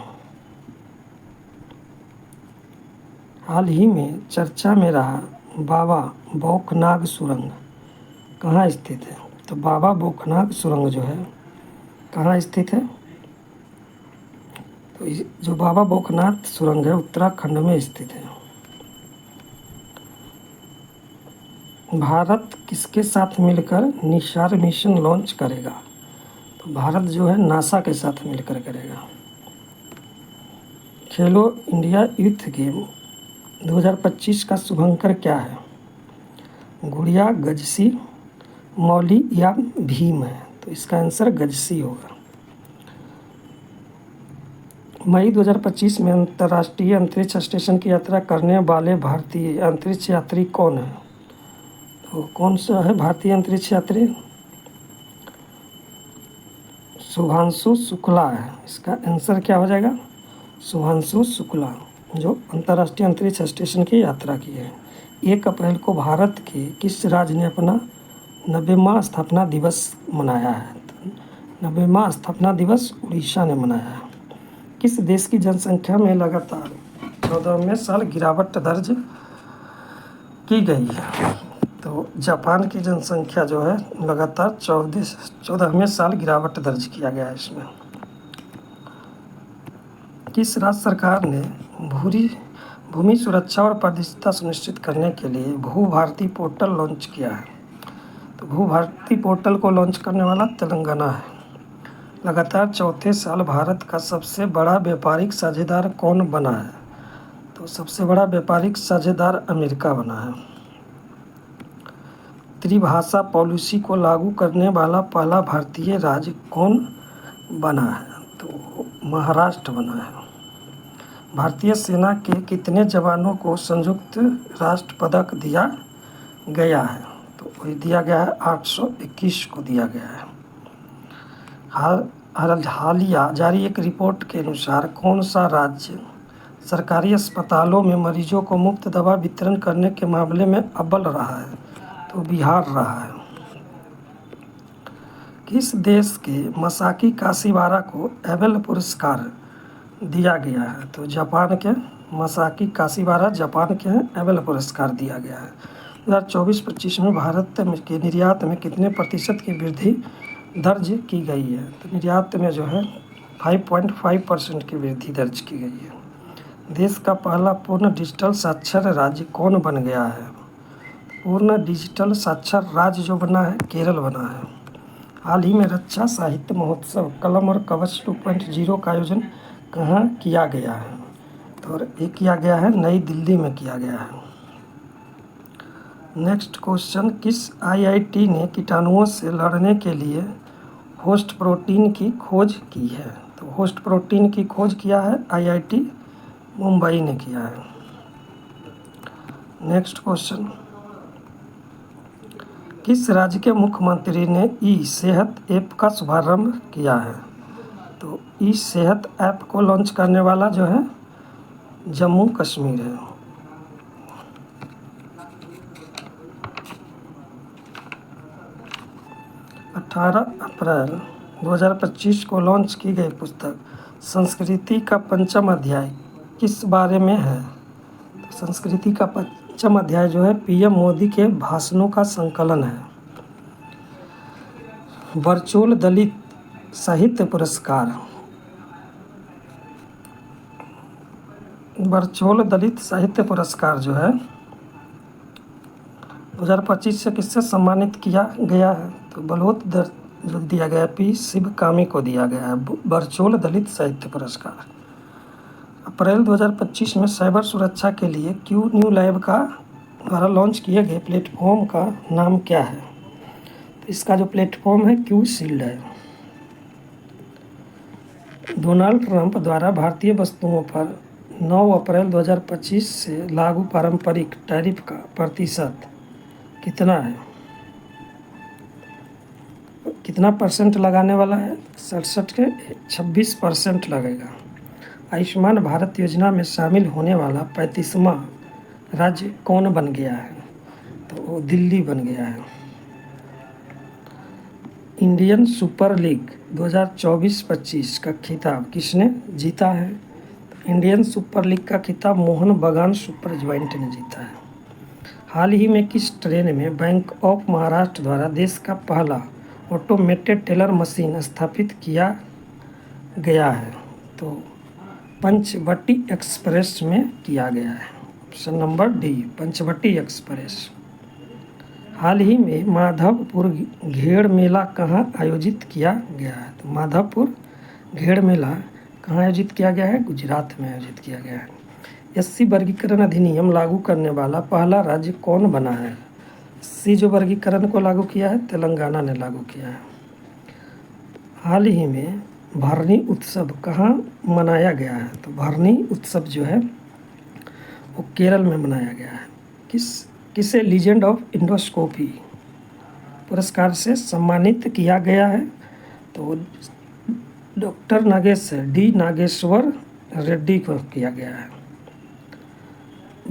हाल ही में चर्चा में रहा बाबा बौखनाग सुरंग कहाँ स्थित है? तो बाबा बौखनाग सुरंग जो है कहाँ स्थित है? तो जो बाबा बौखनाथ सुरंग है उत्तराखंड में स्थित है। भारत किसके साथ मिलकर निशार मिशन लॉन्च करेगा? तो भारत जो है नासा के साथ मिलकर करेगा। खेलो इंडिया यूथ गेम 2025 का शुभंकर क्या है? गुड़िया, गजसी, मौली या भीम है? तो इसका आंसर गजसी होगा। मई 2025 में अंतर्राष्ट्रीय अंतरिक्ष स्टेशन की यात्रा करने वाले भारतीय अंतरिक्ष यात्री कौन है? तो कौन सा है भारतीय अंतरिक्ष यात्री? शुभांशु शुक्ला है। इसका आंसर क्या हो जाएगा? शुभांशु शुक्ला, जो अंतर्राष्ट्रीय अंतरिक्ष स्टेशन की यात्रा की है। 1 अप्रैल को भारत के किस राज्य ने अपना 90वां स्थापना दिवस मनाया है? 90वां स्थापना दिवस उड़ीसा ने मनाया है। किस देश की जनसंख्या में लगातार 14वें साल गिरावट दर्ज की गई है? तो जापान की जनसंख्या जो है लगातार 14वें साल गिरावट दर्ज किया गया है इसमें। किस राज्य सरकार ने भूमि सुरक्षा और पारदर्शिता सुनिश्चित करने के लिए भू भारती पोर्टल लॉन्च किया है? तो भू भारती पोर्टल को लॉन्च करने वाला तेलंगाना है। लगातार चौथे साल भारत का सबसे बड़ा व्यापारिक साझेदार कौन बना है? तो सबसे बड़ा व्यापारिक साझेदार अमेरिका बना है। त्रिभाषा पॉलिसी को लागू करने वाला पहला भारतीय राज्य कौन बना है? तो महाराष्ट्र बना है। भारतीय सेना के कितने जवानों को संयुक्त राष्ट्र पदक दिया गया है? तो वही दिया गया है 821 को दिया गया है। हालिया जारी एक रिपोर्ट के अनुसार कौन सा राज्य सरकारी अस्पतालों में मरीजों को मुफ्त दवा वितरण करने के मामले में अव्वल रहा है? तो बिहार रहा है। किस देश के मसाकी काशीवारा को एबेल पुरस्कार दिया गया है? तो जापान के मसाकी काशीवारा जापान के हैं, एबेल पुरस्कार दिया गया है। 2024-25 में भारत के निर्यात में कितने प्रतिशत की वृद्धि दर्ज की गई है। तो निर्यात में जो है 5.5% की वृद्धि दर्ज की गई है। देश का पहला पूर्ण डिजिटल साक्षर राज्य कौन बन गया है? पूर्ण डिजिटल साक्षर राज्य जो बना है केरल बना है। हाल ही में रक्षा साहित्य महोत्सव कलम और कवच 2.0 का आयोजन कहाँ किया गया है? तो ये किया गया है नई दिल्ली में किया गया है। नेक्स्ट क्वेश्चन, किस आईआईटी ने कीटाणुओं से लड़ने के लिए होस्ट प्रोटीन की खोज की है? तो होस्ट प्रोटीन की खोज किया है आईआईटी मुंबई ने किया है। नेक्स्ट क्वेश्चन, किस राज्य के मुख्यमंत्री ने ई सेहत ऐप का शुभारंभ किया है? तो ई सेहत ऐप को लॉन्च करने वाला जो है जम्मू कश्मीर है। 18 अप्रैल 2025 को लॉन्च की गई पुस्तक संस्कृति का पंचम अध्याय किस बारे में है? संस्कृति का पंचम अध्याय जो है पीएम मोदी के भाषणों का संकलन है। वर्चुअल दलित साहित्य पुरस्कार, वर्चुअल दलित साहित्य पुरस्कार जो है 2025 से किससे सम्मानित किया गया है? तो बलौत जो दिया गया पी शिवकामी को दिया गया है वर्चुअल दलित साहित्य पुरस्कार। अप्रैल 2025 में साइबर सुरक्षा के लिए क्यू न्यू लैब का द्वारा लॉन्च किए गए प्लेटफॉर्म का नाम क्या है? तो इसका जो प्लेटफॉर्म है क्यू शील्ड है। डोनाल्ड ट्रंप द्वारा भारतीय वस्तुओं पर 9 अप्रैल 2025 से लागू पारंपरिक टैरिफ का प्रतिशत कितना है? कितना परसेंट लगाने वाला है? 67 के 26% लगेगा। आयुष्मान भारत योजना में शामिल होने वाला 35वां राज्य कौन बन गया है? तो वो दिल्ली बन गया है। इंडियन सुपर लीग 2024-25 का खिताब किसने जीता है? तो इंडियन सुपर लीग का खिताब मोहन बगान सुपर जॉइंट ने जीता है। हाल ही में किस ट्रेन में बैंक ऑफ महाराष्ट्र द्वारा देश का पहला ऑटोमेटेड टेलर मशीन स्थापित किया गया है? तो पंचवटी एक्सप्रेस में किया गया है। Option number D Panchavati express. हाल ही में माधवपुर घेड़ मेला कहाँ आयोजित किया गया है? तो माधवपुर घेड़ मेला कहाँ आयोजित किया गया है? गुजरात में आयोजित किया गया है। एससी वर्गीकरण अधिनियम लागू करने वाला पहला राज्य कौन बना है? एससी जो वर्गीकरण को लागू किया है तेलंगाना ने लागू किया है। हाल ही में भरनी उत्सव कहाँ मनाया गया है? तो भरनी उत्सव जो है वो केरल में मनाया गया है। किसे लीजेंड ऑफ इंडोस्कोपी पुरस्कार से सम्मानित किया गया है? तो डॉक्टर नागेश्वर रेड्डी को किया गया है।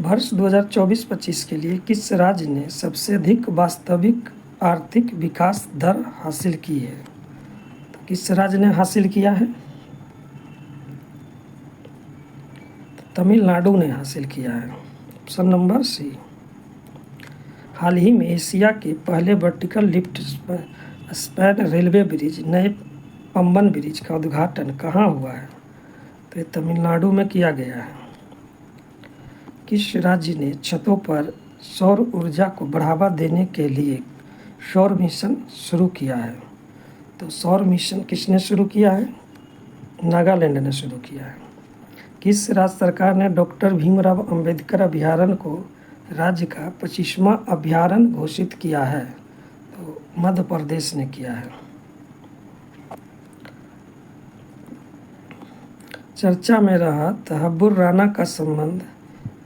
वर्ष 2024-25 के लिए किस राज्य ने सबसे अधिक वास्तविक आर्थिक विकास दर हासिल की है? तो किस राज्य ने हासिल किया है? तो तमिलनाडु ने हासिल किया है। Option number C. हाल ही में एशिया के पहले vertical lift span railway bridge नए पंबन ब्रिज का उद्घाटन कहाँ हुआ है? तो ये तमिलनाडु में किया गया है। किस राज्य ने छतों पर सौर ऊर्जा को बढ़ावा देने के लिए सौर मिशन शुरू किया है? तो सौर मिशन किसने शुरू किया है? नागालैंड ने शुरू किया है। किस राज्य सरकार ने डॉक्टर भीमराव अंबेडकर अभयारण्य को राज्य का 25वां अभयारण्य घोषित किया है? तो मध्य प्रदेश ने किया है। चर्चा में रहा तहब्बुर राना का संबंध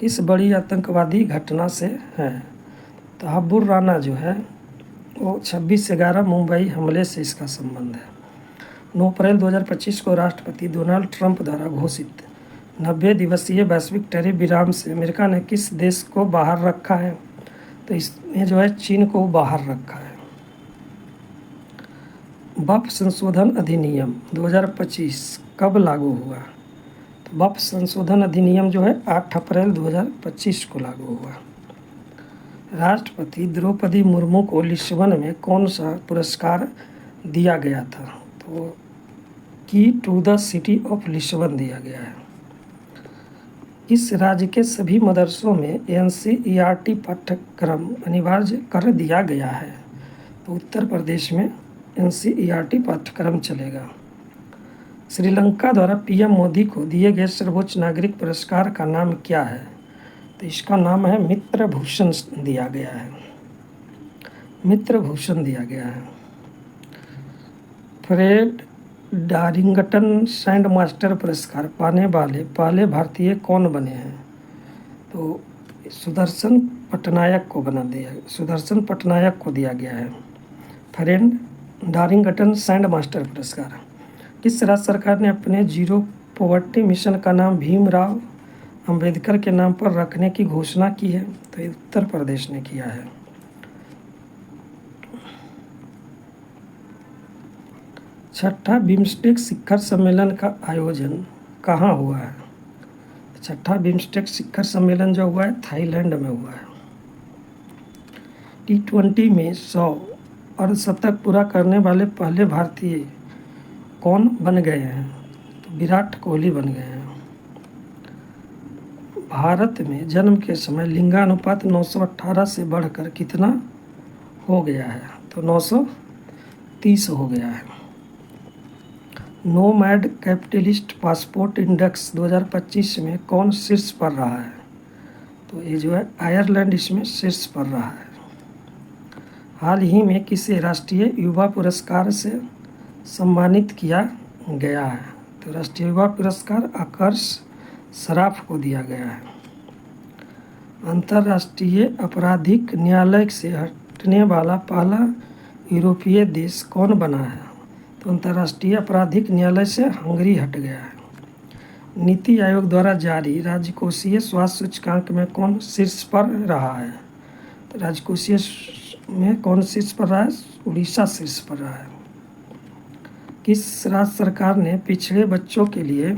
किस बड़ी आतंकवादी घटना से है? तहब्बुर राना जो है वो 26/11 मुंबई हमले से इसका संबंध है। 9 अप्रैल 2025 को राष्ट्रपति डोनाल्ड ट्रंप द्वारा घोषित 90 दिवसीय वैश्विक टैरिफ विराम से अमेरिका ने किस देश को बाहर रखा है? तो इसमें जो है चीन को बाहर रखा है। वक्फ संशोधन अधिनियम 2025 कब लागू हुआ? तो वक्फ संशोधन अधिनियम जो है 8 अप्रैल 2025 को लागू हुआ। राष्ट्रपति द्रौपदी मुर्मू को लिस्बन में कौन सा पुरस्कार दिया गया था? तो key to the city of Lisbon दिया गया है। इस राज्य के सभी मदरसों में एनसीईआरटी पाठ्यक्रम अनिवार्य कर दिया गया है? तो उत्तर प्रदेश में एनसीईआरटी पाठ्यक्रम चलेगा। श्रीलंका द्वारा पीएम मोदी को दिए गए सर्वोच्च नागरिक पुरस्कार का नाम क्या है? तो इसका नाम है मित्र भूषण दिया गया है। मित्र भूषण दिया गया है। फ्रेड डारिंगटन सैंड मास्टर पुरस्कार पाने वाले पहले भारतीय कौन बने हैं? तो सुदर्शन पटनायक को दिया गया है फ्रेड डारिंगटन सैंड मास्टर पुरस्कार। किस राज्य सरकार ने अपने जीरो पॉवर्टी मिशन का नाम भीमराव अंबेडकर के नाम पर रखने की घोषणा की है? तो ये उत्तर प्रदेश ने किया है। छठा बिम्स्टेक शिखर सम्मेलन का आयोजन कहाँ हुआ है? छठा बिम्स्टेक शिखर सम्मेलन जो हुआ है थाईलैंड में हुआ है। T20 में 100 अर्धशतक पूरा करने वाले पहले भारतीय कौन बन गए हैं? तो विराट कोहली बन गए हैं। भारत में जन्म के समय लिंगानुपात 918 से बढ़कर कितना हो गया है? तो 930 हो गया है। नोमैड कैपिटलिस्ट पासपोर्ट इंडेक्स 2025 में कौन शीर्ष पर रहा है? तो ये जो है आयरलैंड इसमें शीर्ष पर रहा है। हाल ही में किसे राष्ट्रीय युवा पुरस्कार से सम्मानित किया गया है? तो राष्ट्रीय युवा पुरस्कार आकर्ष सराफ को दिया गया है। अंतर्राष्ट्रीय आपराधिक न्यायालय से हटने वाला पहला यूरोपीय देश कौन बना है? तो अंतर्राष्ट्रीय आपराधिक न्यायालय से हंगरी हट गया है। नीति आयोग द्वारा जारी राजकोषीय स्वास्थ्य सूचकांक में कौन शीर्ष पर रहा है? तो राजकोषीय में कौन शीर्ष पर रहा है? उड़ीसा शीर्ष पर रहा है। किस राज्य सरकार ने पिछड़े बच्चों के लिए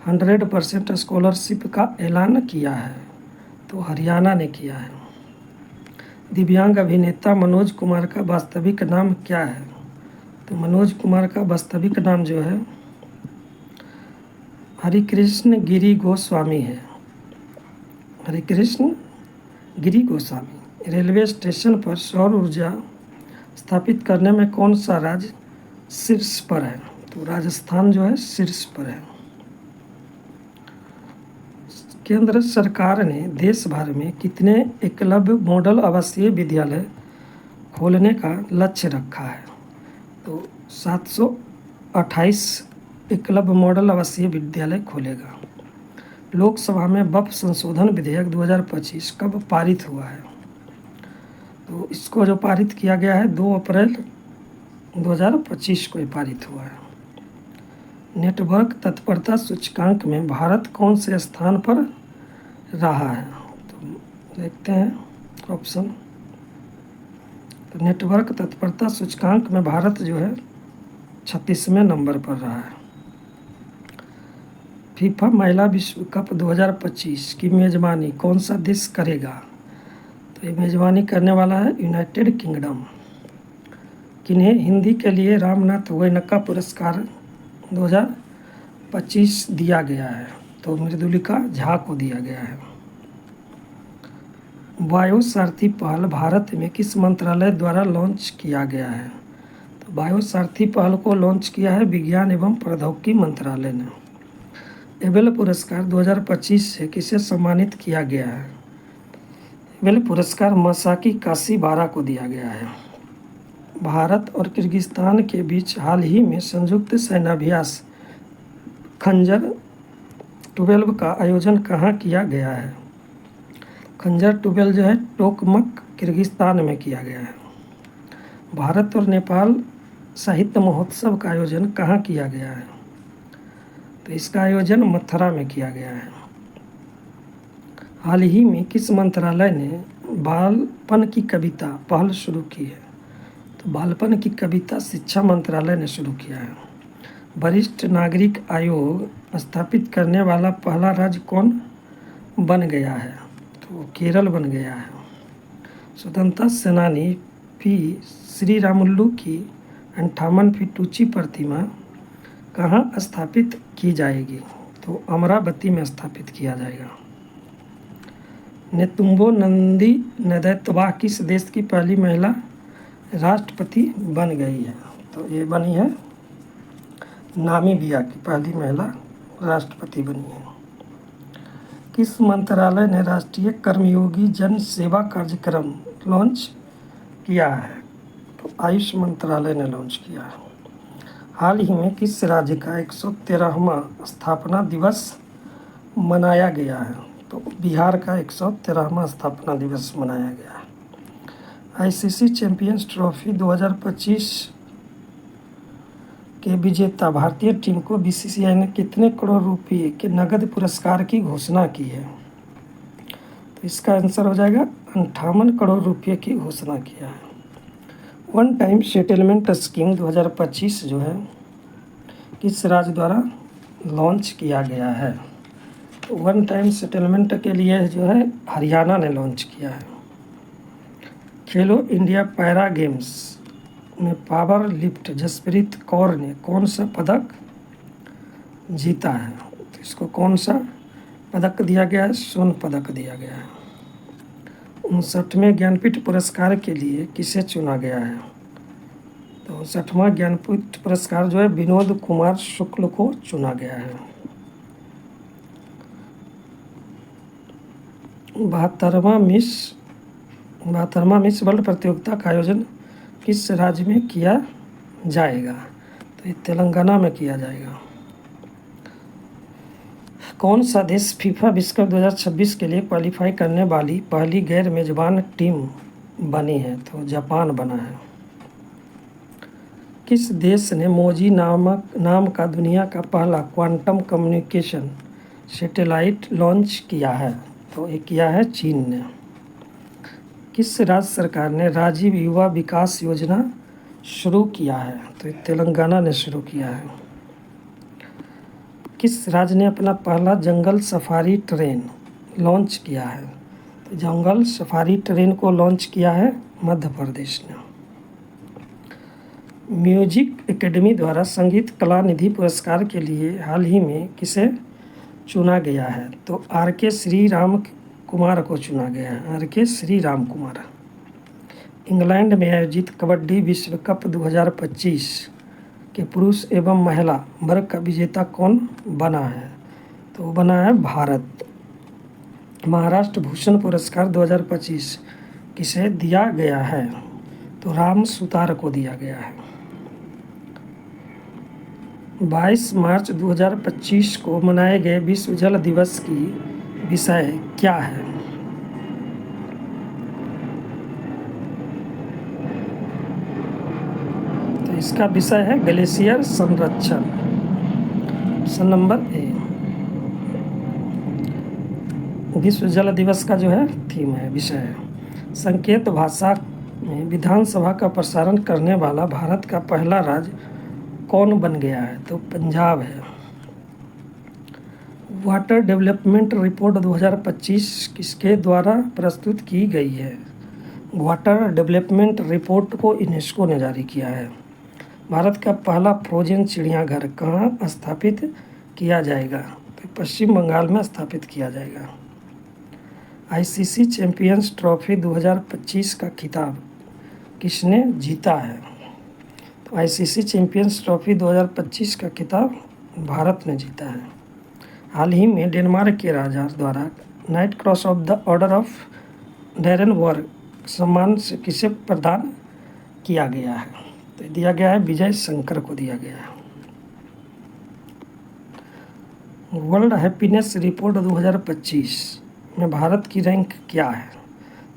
100% स्कॉलरशिप का ऐलान किया है? तो हरियाणा ने किया है। दिव्यांग अभिनेता मनोज कुमार का वास्तविक नाम क्या है? तो मनोज कुमार का वास्तविक नाम जो है हरिकृष्ण गिरी गोस्वामी है। हरिकृष्ण गिरी गोस्वामी। रेलवे स्टेशन पर सौर ऊर्जा स्थापित करने में कौन सा राज्य शीर्ष पर है? तो राजस्थान जो है शीर्ष पर है। केंद्र सरकार ने देश भर में कितने एकलव्य मॉडल आवासीय विद्यालय खोलने का लक्ष्य रखा है? तो 728 एकलव्य मॉडल आवासीय विद्यालय खोलेगा। लोकसभा में वक्फ संशोधन विधेयक 2025 कब पारित हुआ है? तो इसको जो पारित किया गया है 2 अप्रैल 2025 को पारित हुआ है। नेटवर्क तत्परता सूचकांक में भारत कौन से स्थान पर रहा है? तो देखते हैं ऑप्शन। तो नेटवर्क तत्परता सूचकांक में भारत जो है 36वें नंबर पर रहा है। फीफा महिला विश्व कप 2025 की मेज़बानी कौन सा देश करेगा? तो ये मेज़बानी करने वाला है यूनाइटेड किंगडम। किन्हें हिंदी के लिए रामनाथ गोयनका पुरस्कार 2025 दिया गया है? तो मृदुलिका झा को दिया गया है। वायु सारथी पहल भारत में किस मंत्रालय द्वारा लॉन्च किया गया है? तो वायु सारथी पहल को लॉन्च किया है विज्ञान एवं प्रौद्योगिकी मंत्रालय ने। एबेल पुरस्कार 2025 से किसे सम्मानित किया गया है? एबेल पुरस्कार मसाकी काशीबारा को दिया गया है। भारत और किर्गिस्तान के बीच हाल ही में संयुक्त सैन्याभ्यास खंजर 12 का आयोजन कहाँ किया गया है? खंजर 12 जो है टोकमक किर्गिस्तान में किया गया है। भारत और नेपाल साहित्य महोत्सव का आयोजन कहाँ किया गया है? तो इसका आयोजन मथुरा में किया गया है। हाल ही में किस मंत्रालय ने बालपन की कविता पहल शुरू की है? तो बालपन की कविता शिक्षा मंत्रालय ने शुरू किया है। वरिष्ठ नागरिक आयोग स्थापित करने वाला पहला राज्य कौन बन गया है? तो केरल बन गया है। स्वतंत्रता सेनानी पी श्रीरामुलु की 58 फीट ऊंची प्रतिमा कहाँ स्थापित की जाएगी? तो अमरावती में स्थापित किया जाएगा। नेतुम्बो नंदी नदैतवा किस देश की पहली महिला राष्ट्रपति बन गई है? तो ये बनी है नामीबिया की पहली महिला राष्ट्रपति बनी है। किस मंत्रालय ने राष्ट्रीय कर्मयोगी जन सेवा कार्यक्रम लॉन्च किया है? तो आयुष मंत्रालय ने लॉन्च किया है। हाल ही में किस राज्य का 113वां स्थापना दिवस मनाया गया है? तो बिहार का 113वां स्थापना दिवस मनाया गया है। आईसीसी चैंपियंस ट्रॉफी 2025 के विजेता भारतीय टीम को बीसीसीआई ने कितने करोड़ रुपये के नगद पुरस्कार की घोषणा की है? तो इसका आंसर हो जाएगा 58 करोड़ रुपये की घोषणा किया है। वन टाइम सेटलमेंट स्कीम 2025 जो है किस राज्य द्वारा लॉन्च किया गया है? तो वन टाइम सेटलमेंट के लिए जो है हरियाणा ने लॉन्च किया है। खेलो इंडिया पैरा गेम्स में पावर लिफ्ट जसप्रीत कौर ने कौन सा पदक जीता है? तो इसको कौन सा पदक दिया गया है? स्वर्ण पदक दिया गया है। 59वें ज्ञानपीठ पुरस्कार के लिए किसे चुना गया है? तो 59वां ज्ञानपीठ पुरस्कार जो है विनोद कुमार शुक्ल को चुना गया है। 72वां मिस वर्ल्ड प्रतियोगिता का आयोजन किस राज्य में किया जाएगा? तो ये तेलंगाना में किया जाएगा। कौन सा देश फीफा विश्व कप 2026 के लिए क्वालिफाई करने वाली पहली गैर मेजबान टीम बनी है? तो जापान बना है। किस देश ने मोजी नाम का दुनिया का पहला क्वांटम कम्युनिकेशन सैटेलाइट लॉन्च किया है? तो ये किया है चीन ने। किस राज्य सरकार ने राजीव युवा विकास योजना शुरू किया है? तो तेलंगाना ने शुरू किया है। किस राज्य ने अपना पहला जंगल सफारी ट्रेन लॉन्च किया है? तो जंगल सफारी ट्रेन को लॉन्च किया है मध्य प्रदेश ने। म्यूजिक एकेडमी द्वारा संगीत कला निधि पुरस्कार के लिए हाल ही में किसे चुना गया है? तो आर.के. श्री राम कुमार को चुना गया है। आर.के. श्री राम कुमार। इंग्लैंड में आयोजित कबड्डी विश्व कप 2025 के पुरुष एवं महिला वर्ग का विजेता कौन बना है? तो बना है भारत। महाराष्ट्र भूषण पुरस्कार 2025 किसे दिया गया है? तो राम सुतार को दिया गया है। 22 मार्च 2025 को मनाए गए विश्व जल दिवस की विषय क्या है? तो इसका विषय है ग्लेशियर संरक्षण। Option number A. विश्व जल दिवस का जो है थीम है, विषय है। संकेत भाषा में विधानसभा का प्रसारण करने वाला भारत का पहला राज्य कौन बन गया है? तो पंजाब है। वाटर डेवलपमेंट रिपोर्ट 2025 किसके द्वारा प्रस्तुत की गई है? वाटर डेवलपमेंट रिपोर्ट को यूनेस्को ने जारी किया है। भारत का पहला फ्रोजन चिड़ियाघर कहाँ स्थापित किया जाएगा? तो पश्चिम बंगाल में स्थापित किया जाएगा। आईसीसी चैंपियंस ट्रॉफी 2025 का खिताब किसने जीता है? तो आईसीसी चैंपियंस ट्रॉफी 2025 का खिताब भारत ने जीता है। हाल ही में डेनमार्क के राजा द्वारा Knight Cross of the Order of Dannebrog सम्मान से किसे प्रदान किया गया है? तो दिया गया है विजय शंकर को दिया गया है। वर्ल्ड हैप्पीनेस रिपोर्ट 2025 में भारत की रैंक क्या है?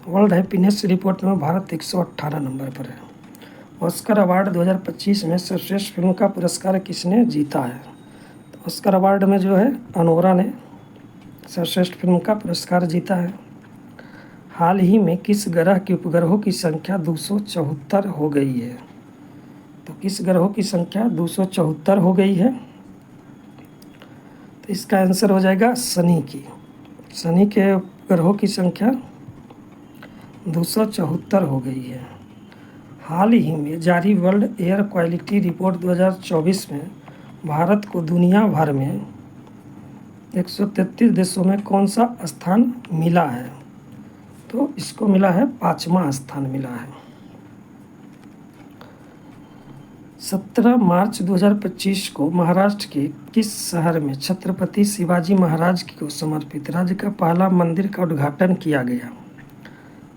वर्ल्ड हैप्पीनेस रिपोर्ट में भारत 118 नंबर पर है। ऑस्कर अवार्ड 2025 में सर्वश्रेष्ठ फिल्म का पुरस्कार किसने जीता है? तो ऑस्कर अवार्ड में जो है अनोरा ने सर्वश्रेष्ठ फिल्म का पुरस्कार जीता है। हाल ही में किस ग्रह के उपग्रहों की संख्या 274 हो गई है? तो किस ग्रहों की संख्या 274 हो गई है? तो इसका आंसर हो जाएगा शनि की। शनि के ग्रहों की संख्या 274 हो गई है। हाल ही में जारी वर्ल्ड एयर क्वालिटी रिपोर्ट 2024 में भारत को दुनिया भर में 133 देशों में कौन सा स्थान मिला है? तो इसको मिला है 5वां स्थान मिला है। 17 मार्च 2025 को महाराष्ट्र के किस शहर में छत्रपति शिवाजी महाराज को समर्पित राज्य का पहला मंदिर का उद्घाटन किया गया?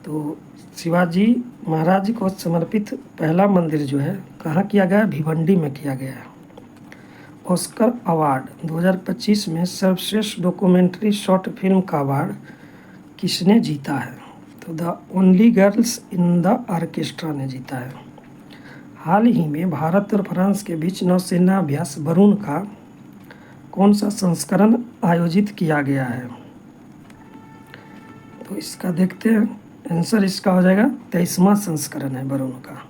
तो शिवाजी महाराज को समर्पित पहला मंदिर जो है कहाँ किया गया? भिवंडी में किया गया है। ऑस्कर अवार्ड 2025 में सर्वश्रेष्ठ डॉक्यूमेंट्री शॉर्ट फिल्म का अवार्ड किसने जीता है? तो the only girls in the orchestra ने जीता है। हाल ही में भारत और फ्रांस के बीच नौसेना अभ्यास वरुण का कौन सा संस्करण आयोजित किया गया है? तो इसका देखते हैं, आंसर इसका हो जाएगा 23वां संस्करण है वरुण का।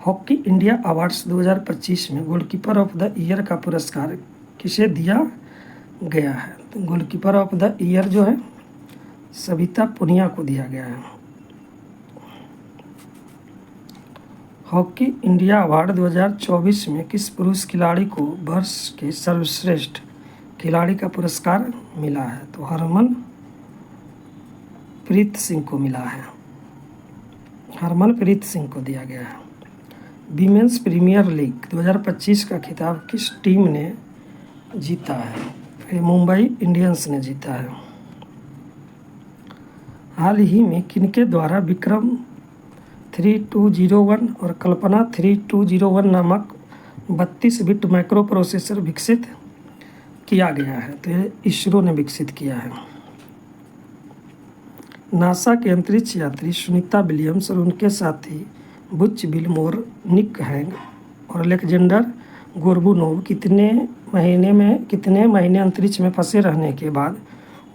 हॉकी इंडिया अवार्ड्स 2025 में गोलकीपर ऑफ द ईयर का पुरस्कार किसे दिया गया है? तो गोलकीपर ऑफ द ईयर जो है सविता पुनिया को दिया गया है। हॉकी इंडिया अवार्ड 2024 में किस पुरुष खिलाड़ी को वर्ष के सर्वश्रेष्ठ खिलाड़ी का पुरस्कार मिला है? तो हरमनप्रीत सिंह को मिला है। हरमनप्रीत सिंह को दिया गया है। वीमेंस प्रीमियर लीग 2025 का खिताब किस टीम ने जीता है? ये मुंबई इंडियंस ने जीता है। हाल ही में किनके द्वारा विक्रम 3201 और कल्पना 3201 नामक 32 बिट माइक्रो प्रोसेसर विकसित किया गया है? तो ये इसरो ने विकसित किया है। नासा के अंतरिक्ष यात्री सुनीता विलियम्स और उनके साथी बुच विल्मोर, निक हैग और अलेक्जेंडर गोर्बुनोव कितने महीने अंतरिक्ष में फंसे रहने के बाद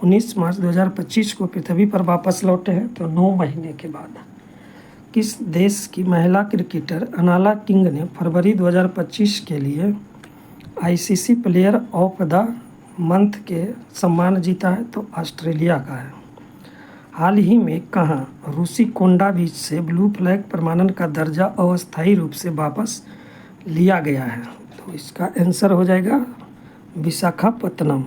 19 मार्च 2025 को पृथ्वी पर वापस लौटे हैं? तो 9 महीने के बाद। किस देश की महिला क्रिकेटर अनाला किंग ने फरवरी 2025 के लिए ICC player of the month के सम्मान जीता है? तो ऑस्ट्रेलिया का है। हाल ही में कहाँ रूसी कोंडा बीच से ब्लू फ्लैग प्रमाणन का दर्जा अस्थायी रूप से वापस लिया गया है? तो इसका आंसर हो जाएगा विशाखापत्तनम।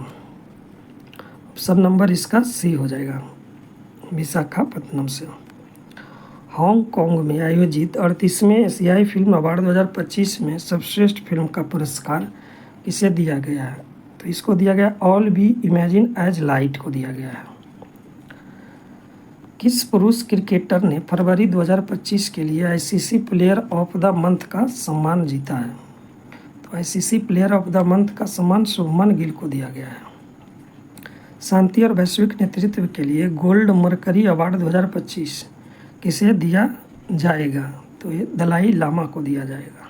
ऑप्शन नंबर इसका सी हो जाएगा, विशाखापत्तनम से। हांगकांग में आयोजित 38वें एशियाई फिल्म अवार्ड 2025 में सर्वश्रेष्ठ फिल्म का पुरस्कार किसे दिया गया है? तो इसको दिया गया all we imagine as light को दिया गया है। किस पुरुष क्रिकेटर ने फरवरी 2025 के लिए ICC player of the month का सम्मान जीता है? तो ICC player of the month का सम्मान शुभमन गिल को दिया गया है। शांति और वैश्विक नेतृत्व के लिए गोल्ड मरकरी अवार्ड 2025 किसे दिया जाएगा? तो ये दलाई लामा को दिया जाएगा।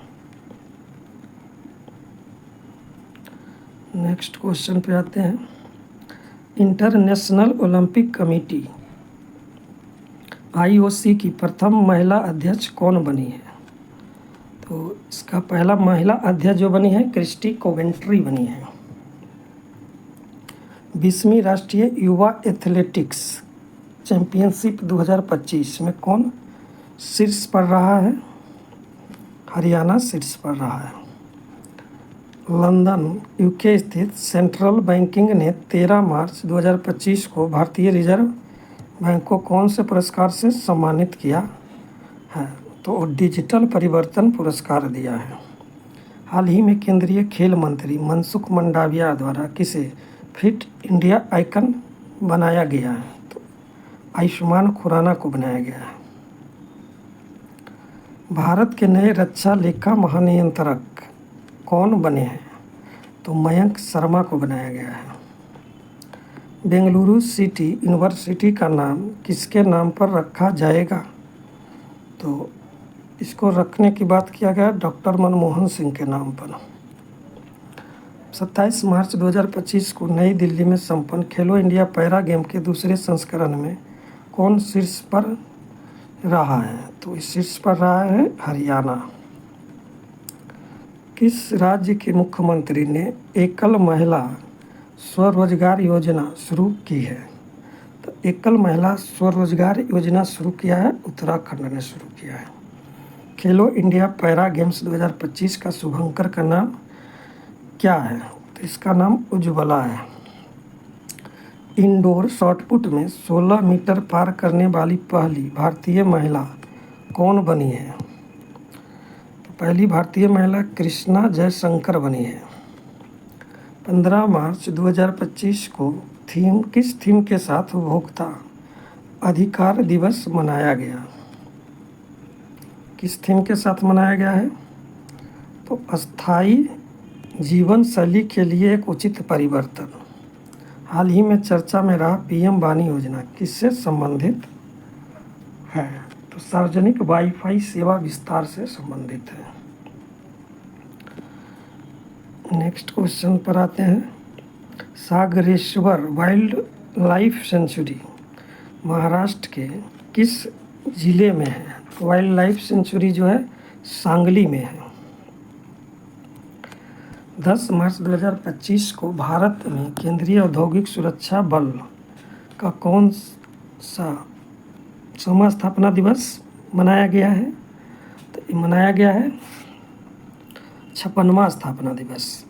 नेक्स्ट क्वेश्चन पे आते हैं। इंटरनेशनल ओलंपिक कमेटी आईओसी की प्रथम महिला अध्यक्ष कौन बनी है? तो इसका पहला महिला अध्यक्ष जो बनी है क्रिस्टी कोवेंट्री बनी है। 20वीं राष्ट्रीय युवा एथलेटिक्स चैंपियनशिप 2025 में कौन शीर्ष पर रहा है? हरियाणा शीर्ष पर रहा है। लंदन यूके स्थित सेंट्रल बैंकिंग ने 13 मार्च 2025 को भारतीय रिजर्व बैंक को कौन से पुरस्कार से सम्मानित किया है? तो डिजिटल परिवर्तन पुरस्कार दिया है। हाल ही में केंद्रीय खेल मंत्री मनसुख मंडाविया द्वारा किसे फिट इंडिया आइकन बनाया गया है? तो आयुष्मान खुराना को बनाया गया है। भारत के नए रक्षा लेखा महानियंत्रक कौन बने हैं? तो मयंक शर्मा को बनाया गया है। बेंगलुरु सिटी यूनिवर्सिटी का नाम किसके नाम पर रखा जाएगा? तो इसको रखने की बात किया गया डॉक्टर मनमोहन सिंह के नाम पर। 27 मार्च 2025 को नई दिल्ली में संपन्न खेलो इंडिया पैरा गेम के दूसरे संस्करण में कौन शीर्ष पर रहा है? तो इस शीर्ष पर रहा है हरियाणा। किस राज्य के मुख्यमंत्री ने एकल महिला स्वरोजगार योजना शुरू की है? तो एकल महिला स्वरोजगार योजना शुरू किया है उत्तराखंड ने शुरू किया है। खेलो इंडिया पैरा गेम्स 2025 का शुभंकर का नाम क्या है? तो इसका नाम उज्ज्वला है। इंडोर शॉटपुट में 16 मीटर पार करने वाली पहली भारतीय महिला कौन बनी है? तो पहली भारतीय महिला कृष्णा जयशंकर बनी है। 15 मार्च 2025 को किस थीम के साथ उपभोक्ता अधिकार दिवस मनाया गया? किस थीम के साथ मनाया गया है? तो अस्थायी जीवन शैली के लिए एक उचित परिवर्तन। हाल ही में चर्चा में रहा पीएम वाणी योजना किससे संबंधित है? तो सार्वजनिक वाईफाई सेवा विस्तार से संबंधित है। नेक्स्ट क्वेश्चन पर आते हैं। Sagareshwar wild life sanctuary Maharashtra के किस जिले में है? वाइल्ड लाइफ सेंचुरी जो है सांगली में है। 10 मार्च 2025 को भारत में केंद्रीय औद्योगिक सुरक्षा बल का कौन सा स्थापना दिवस मनाया गया है? तो ये मनाया गया है 56वां स्थापना दिवस।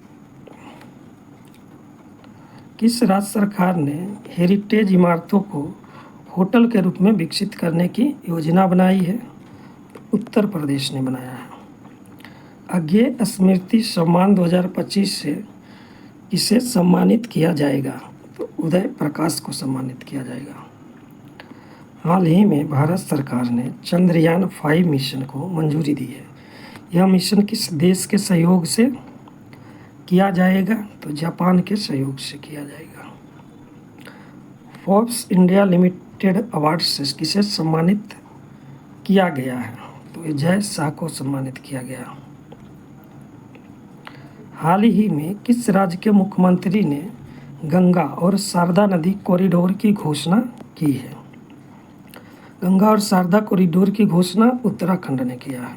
किस राज्य सरकार ने हेरिटेज इमारतों को होटल के रूप में विकसित करने की योजना बनाई है? उत्तर प्रदेश ने बनाया है। अज्ञेय स्मृति सम्मान 2025 से किसे सम्मानित किया जाएगा? तो उदय प्रकाश को सम्मानित किया जाएगा। हाल ही में भारत सरकार ने चंद्रयान 5 मिशन को मंजूरी दी है। यह मिशन किस देश के सहयोग से किया जाएगा? तो जापान के सहयोग से किया जाएगा। फोर्ब्स इंडिया लिमिटेड अवार्ड से किसे सम्मानित किया गया है? तो जय शाह को सम्मानित किया गया। हाल ही में किस राज्य के मुख्यमंत्री ने गंगा और शारदा नदी कॉरिडोर की घोषणा की है? गंगा और शारदा कॉरिडोर की घोषणा उत्तराखंड ने किया है।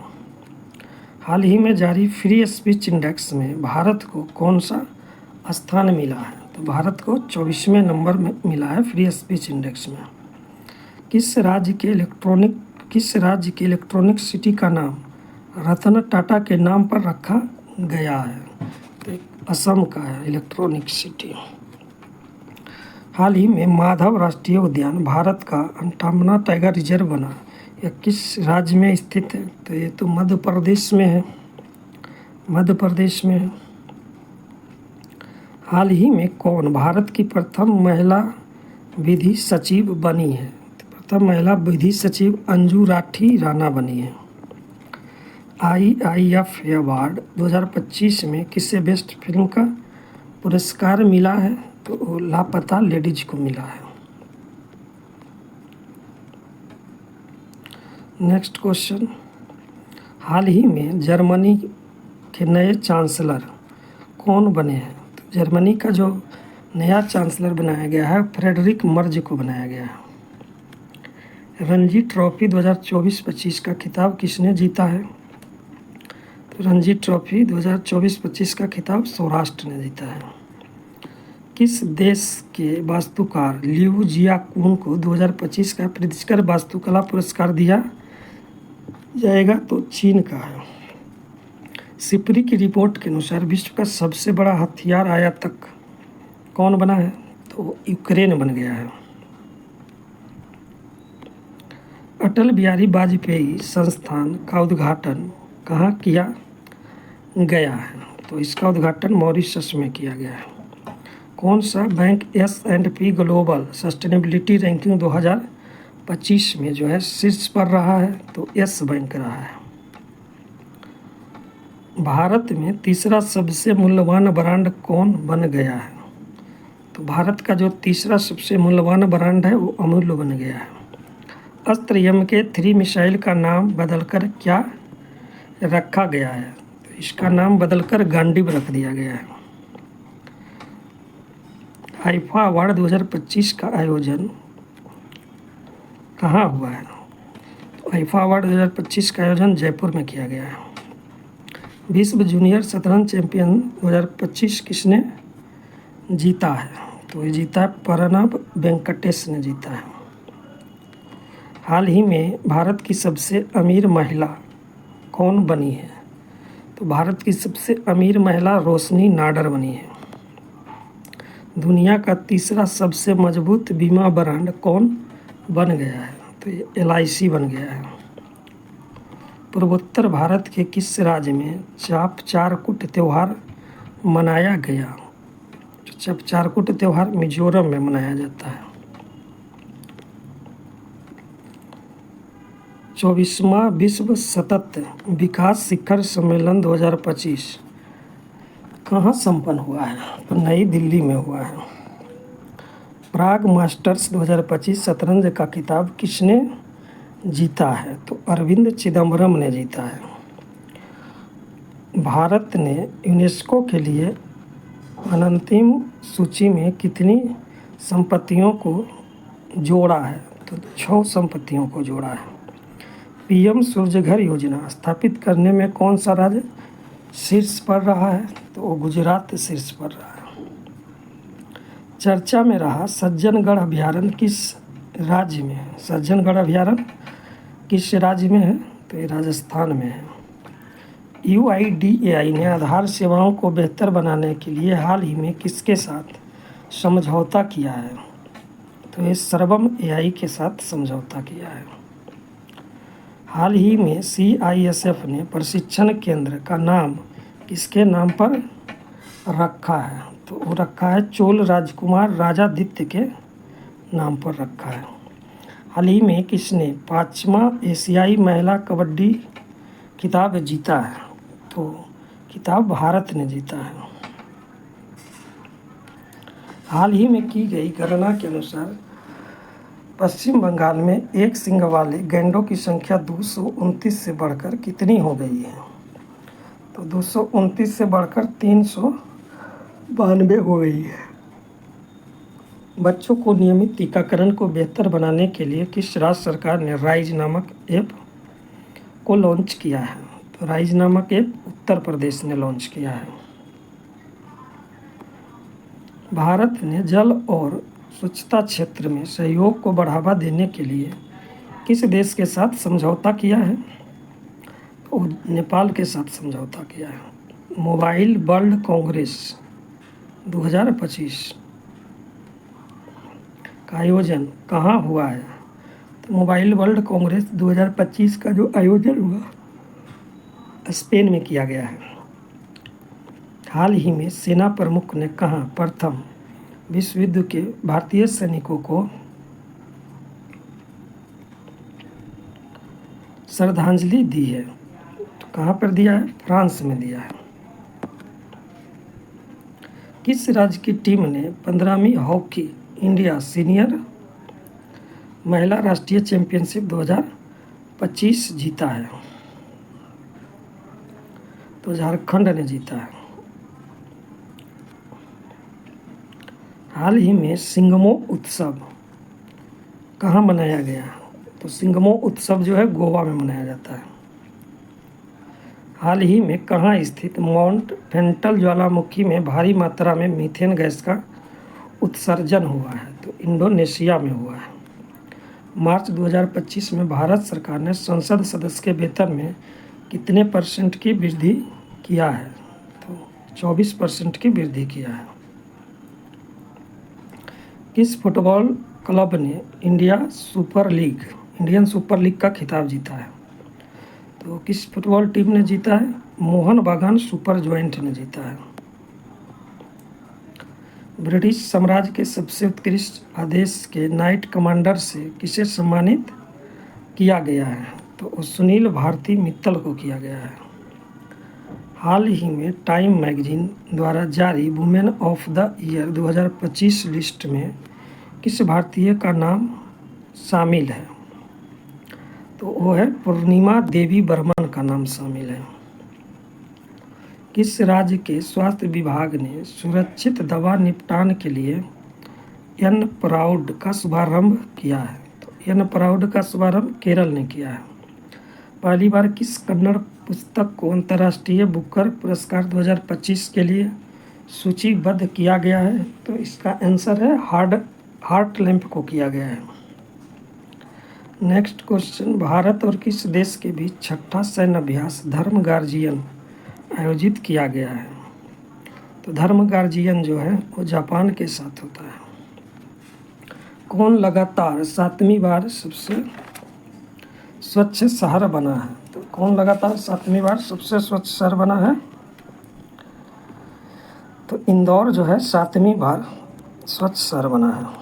हाल ही में जारी फ्री स्पीच इंडेक्स में भारत को कौन सा स्थान मिला है? तो भारत को 24वें नंबर में मिला है फ्री स्पीच इंडेक्स में। किस राज्य के इलेक्ट्रॉनिक सिटी का नाम रतन टाटा के नाम पर रखा गया है? तो असम का है इलेक्ट्रॉनिक सिटी। हाल ही में माधव राष्ट्रीय उद्यान भारत का 58वां टाइगर रिजर्व बना। यह किस राज्य में स्थित है? तो ये तो मध्य प्रदेश में है। मध्य प्रदेश में है। हाल ही में कौन भारत की प्रथम महिला विधि सचिव बनी है? तो प्रथम महिला विधि सचिव अंजू राठी राणा बनी है। IIF अवार्ड 2025 में किसे बेस्ट फिल्म का पुरस्कार मिला है? तो लापता लेडीज को मिला है। Next question. हाल ही में जर्मनी के नए चांसलर कौन बने हैं? तो जर्मनी का जो नया चांसलर बनाया गया है फ्रेडरिक मर्ज को बनाया गया है। रणजी ट्रॉफी 2024-25 का खिताब किसने जीता है? रणजी ट्रॉफी 2024-25 का खिताब सौराष्ट्र ने जीता है। किस देश के वास्तुकार लियू जियाकुन को 2025 का प्रित्जकर वास्तुकला पुरस्कार दिया जाएगा? तो चीन का है। सिपरी की रिपोर्ट के अनुसार विश्व का सबसे बड़ा हथियार आयातक कौन बना है? तो यूक्रेन बन गया है। अटल बिहारी वाजपेयी संस्थान का उद्घाटन कहाँ किया गया है? तो इसका उद्घाटन मॉरिशस में किया गया है। कौन सा bank S&P global sustainability ranking 2025 में जो है शीर्ष पर रहा है? तो यस बैंक रहा है। भारत में तीसरा सबसे मूल्यवान ब्रांड कौन बन गया है? तो भारत का जो तीसरा सबसे मूल्यवान ब्रांड है वो अमूल्य बन गया है। अस्त्र MK3 मिसाइल का नाम बदलकर क्या रखा गया है? तो इसका नाम बदलकर गांडीव रख दिया गया है। आईफा अवार्ड 2025 का आयोजन कहाँ हुआ है? तो आईफा अवार्ड 2025 का आयोजन जयपुर में किया गया है। विश्व जूनियर शतरंज चैंपियन 2025 किसने जीता है? तो ये जीता है प्रणब वेंकटेश ने जीता है। हाल ही में भारत की सबसे अमीर महिला कौन बनी है? तो भारत की सबसे अमीर महिला रोशनी नाडर बनी है। दुनिया का तीसरा सबसे मजबूत बीमा ब्रांड कौन बन गया है? तो ये LIC बन गया है। पूर्वोत्तर भारत के किस राज्य में चापचारकुट त्यौहार मनाया गया? चापचारकुट त्यौहार मिजोरम में मनाया जाता है। 24वां विश्व सतत विकास शिखर सम्मेलन 2025 कहाँ संपन्न हुआ है? तो नई दिल्ली में हुआ है। प्राग मास्टर्स 2025 शतरंज का खिताब किसने जीता है? तो अरविंद चिदम्बरम ने जीता है। भारत ने यूनेस्को के लिए अनंतिम सूची में कितनी संपत्तियों को जोड़ा है? तो 6 संपत्तियों को जोड़ा है। PM सूर्यघर योजना स्थापित करने में कौन सा राज्य शीर्ष पर रहा है? तो वो गुजरात शीर्ष पर रहा है। चर्चा में रहा सज्जनगढ़ अभयारण्य किस राज्य में है? सज्जनगढ़ अभयारण्य किस राज्य में है? तो ये राजस्थान में है। UIDAI ने आधार सेवाओं को बेहतर बनाने के लिए हाल ही में किसके साथ समझौता किया है? तो ये सर्वम AI के साथ समझौता किया है। हाल ही में CISF ने प्रशिक्षण केंद्र का नाम किसके नाम पर रखा है? तो वो रखा है चोल राजकुमार राजादित्य के नाम पर रखा है। हाल ही में किसने 5वां एशियाई महिला कबड्डी खिताब जीता है? तो खिताब भारत ने जीता है। हाल ही में की गई गणना के अनुसार पश्चिम बंगाल में एक सींग वाले गैंडों की संख्या 229 से बढ़कर कितनी हो गई है? तो 229 से बढ़कर 392 हो गई है। बच्चों को नियमित टीकाकरण को बेहतर बनाने के लिए किस राज्य सरकार ने राइज नामक ऐप को लॉन्च किया है? तो राइज नामक ऐप उत्तर प्रदेश ने लॉन्च किया है। भारत ने जल और स्वच्छता क्षेत्र में सहयोग को बढ़ावा देने के लिए किस देश के साथ समझौता किया है? तो नेपाल के साथ समझौता किया है। मोबाइल वर्ल्ड कांग्रेस 2025 का आयोजन कहाँ हुआ है? तो मोबाइल वर्ल्ड कांग्रेस 2025 का जो आयोजन हुआ स्पेन में किया गया है। हाल ही में सेना प्रमुख ने कहाँ प्रथम विश्व युद्ध के भारतीय सैनिकों को श्रद्धांजलि दी है? तो कहाँ पर दिया है? फ्रांस में दिया है। किस राज्य की टीम ने 15वीं हॉकी इंडिया सीनियर महिला राष्ट्रीय चैंपियनशिप 2025 जीता है? तो झारखंड ने जीता है। हाल ही में सिंगमो उत्सव कहाँ मनाया गया? तो सिंगमो उत्सव जो है गोवा में मनाया जाता है। हाल ही में कहाँ स्थित माउंट फेंटल ज्वालामुखी में भारी मात्रा में मीथेन गैस का उत्सर्जन हुआ है? तो इंडोनेशिया में हुआ है। मार्च 2025 में भारत सरकार ने संसद सदस्य के वेतन में कितने % की वृद्धि किया है? तो 24% की वृद्धि किया है। किस फुटबॉल क्लब ने इंडियन सुपर लीग का खिताब जीता है? तो किस फुटबॉल टीम ने जीता है? मोहन बागान सुपर जॉइंट ने जीता है। ब्रिटिश साम्राज्य के सबसे उत्कृष्ट आदेश के नाइट कमांडर से किसे सम्मानित किया गया है? तो सुनील भारती मित्तल को किया गया है। हाल ही में टाइम मैगजीन द्वारा जारी women of the year 2025 list में किस भारतीय का नाम शामिल है? तो वो है पूर्णिमा देवी बर्मन का नाम शामिल है। किस राज्य के स्वास्थ्य विभाग ने सुरक्षित दवा निपटान के लिए एनप्राउड का शुभारंभ किया है? तो एनप्राउड का शुभारंभ केरल ने किया है। पहली बार किस कन्नड़ पुस्तक को अंतर्राष्ट्रीय बुकर पुरस्कार 2025 के लिए सूचीबद्ध किया गया है? तो इसका आंसर है हार्ट लैम्प को किया गया है। नेक्स्ट क्वेश्चन, भारत और किस देश के बीच छठा सैन्य अभ्यास धर्म गार्जियन आयोजित किया गया है? तो धर्म गार्जियन जो है वो जापान के साथ होता है। कौन लगातार 7वीं बार सबसे स्वच्छ शहर बना है? तो कौन लगातार 7वीं बार सबसे स्वच्छ शहर बना है? तो इंदौर जो है 7वीं बार स्वच्छ शहर बना है।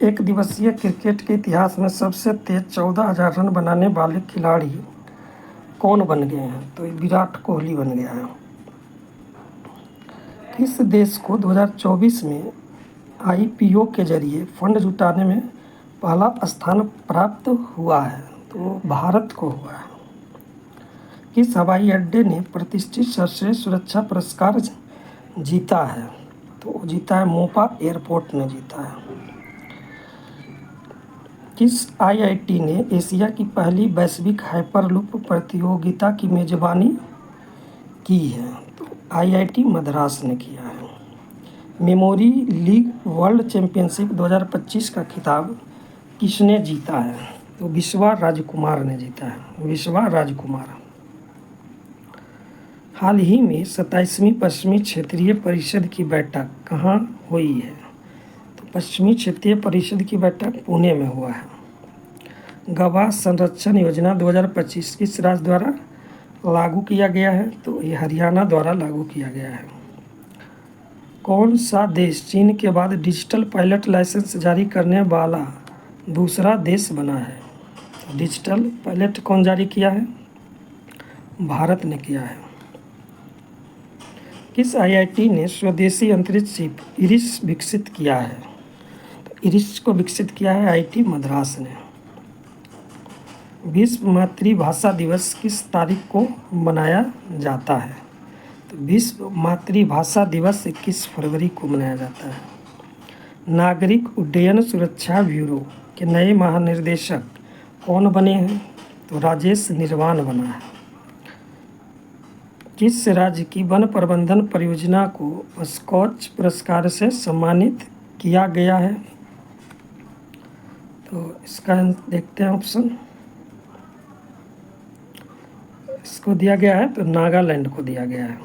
एक दिवसीय क्रिकेट के इतिहास में सबसे तेज 14,000 रन बनाने वाले खिलाड़ी कौन बन गए हैं? तो विराट कोहली बन गया है। किस देश को 2024 में IPO के जरिए फंड जुटाने में पहला स्थान प्राप्त हुआ है? तो भारत को हुआ है। किस हवाई अड्डे ने प्रतिष्ठित सर्वश्रेष्ठ सुरक्षा पुरस्कार जीता है? तो जीता है मोपा एयरपोर्ट ने जीता है। किस IIT ने एशिया की पहली वैश्विक हाइपरलूप प्रतियोगिता की मेजबानी की है? तो IIT मद्रास ने किया है। मेमोरी लीग वर्ल्ड चैंपियनशिप 2025 का खिताब किसने जीता है? तो विश्वा राजकुमार ने जीता है, विश्वा राजकुमार। हाल ही में 27वीं पश्चिमी क्षेत्रीय परिषद की बैठक कहाँ हुई है? तो पश्चिमी क्षेत्रीय परिषद की बैठक पुणे में हुआ है। गवाह संरक्षण योजना 2025 किस राज्य द्वारा लागू किया गया है? तो ये हरियाणा द्वारा लागू किया गया है। कौन सा देश चीन के बाद डिजिटल पायलट लाइसेंस जारी करने वाला दूसरा देश बना है? डिजिटल पायलट कौन जारी किया है? भारत ने किया है। किस IIT ने स्वदेशी अंतरिक्ष शिप इरिस विकसित किया है? तो इरिस को विकसित किया है IIT मद्रास ने। विश्व मातृभाषा दिवस किस तारीख को मनाया जाता है? तो विश्व मातृभाषा दिवस 21 फरवरी को मनाया जाता है। नागरिक उड्डयन सुरक्षा ब्यूरो के नए महानिर्देशक कौन बने हैं? तो राजेश निर्वाण बना है। किस राज्य की वन प्रबंधन परियोजना को स्कॉच पुरस्कार से सम्मानित किया गया है? तो इसका देखते हैं ऑप्शन। इसको दिया गया है तो नागालैंड को दिया गया है।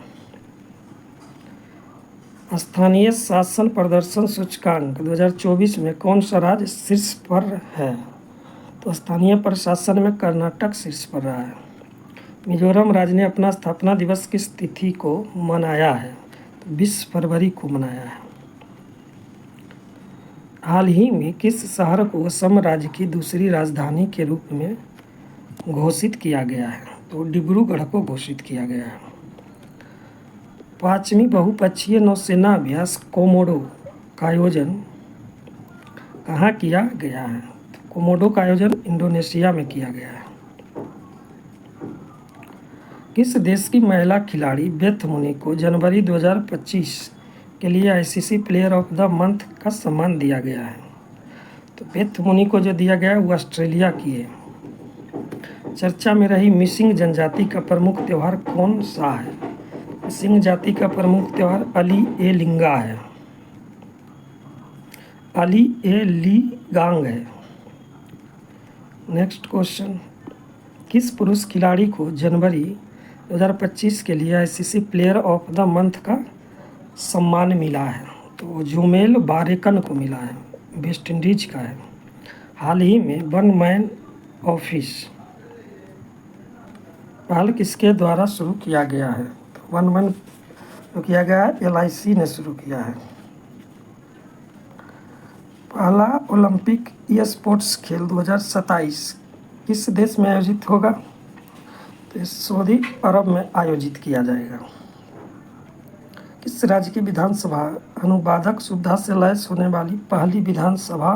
स्थानीय शासन प्रदर्शन सूचकांक 2024 में कौन सा राज्य शीर्ष पर है? तो स्थानीय प्रशासन में कर्नाटक शीर्ष पर रहा है। मिजोरम राज्य ने अपना स्थापना दिवस किस तिथि को मनाया है? तो 20 फरवरी को मनाया है। हाल ही में किस शहर को असम राज्य की दूसरी राजधानी के रूप में घोषित किया गया है? तो डिब्रूगढ़ को घोषित किया गया है। 5वीं बहुपक्षीय नौसेना अभ्यास कोमोडो का आयोजन कहाँ किया गया है? तो कोमोडो का आयोजन इंडोनेशिया में किया गया है। किस देश की महिला खिलाड़ी बेथ मुनी को जनवरी 2025 के लिए ICC player of the month का सम्मान दिया गया है? तो बेथ मुनी को जो दिया गया है वो ऑस्ट्रेलिया की है। चर्चा में रही मिसिंग जनजाति का प्रमुख त्यौहार कौन सा है? मिसिंग जाति का प्रमुख त्यौहार अली ए लिंगा है, अली ए लीगांग है। नेक्स्ट क्वेश्चन, किस पुरुष खिलाड़ी को जनवरी 2025 के लिए ICC player of the month का सम्मान मिला है? तो जुमेल बारेकन को मिला है, वेस्ट इंडीज का है। हाल ही में वन मैन ऑफिस पहल किसके द्वारा शुरू किया गया है? तो वन मैन जो किया गया है LIC ने शुरू किया है। पहला ओलंपिक ई स्पोर्ट्स खेल 2027 किस देश में आयोजित होगा? तो सऊदी अरब में आयोजित किया जाएगा। किस राज्य की विधानसभा अनुवादक सुविधा से लैस होने वाली पहली विधानसभा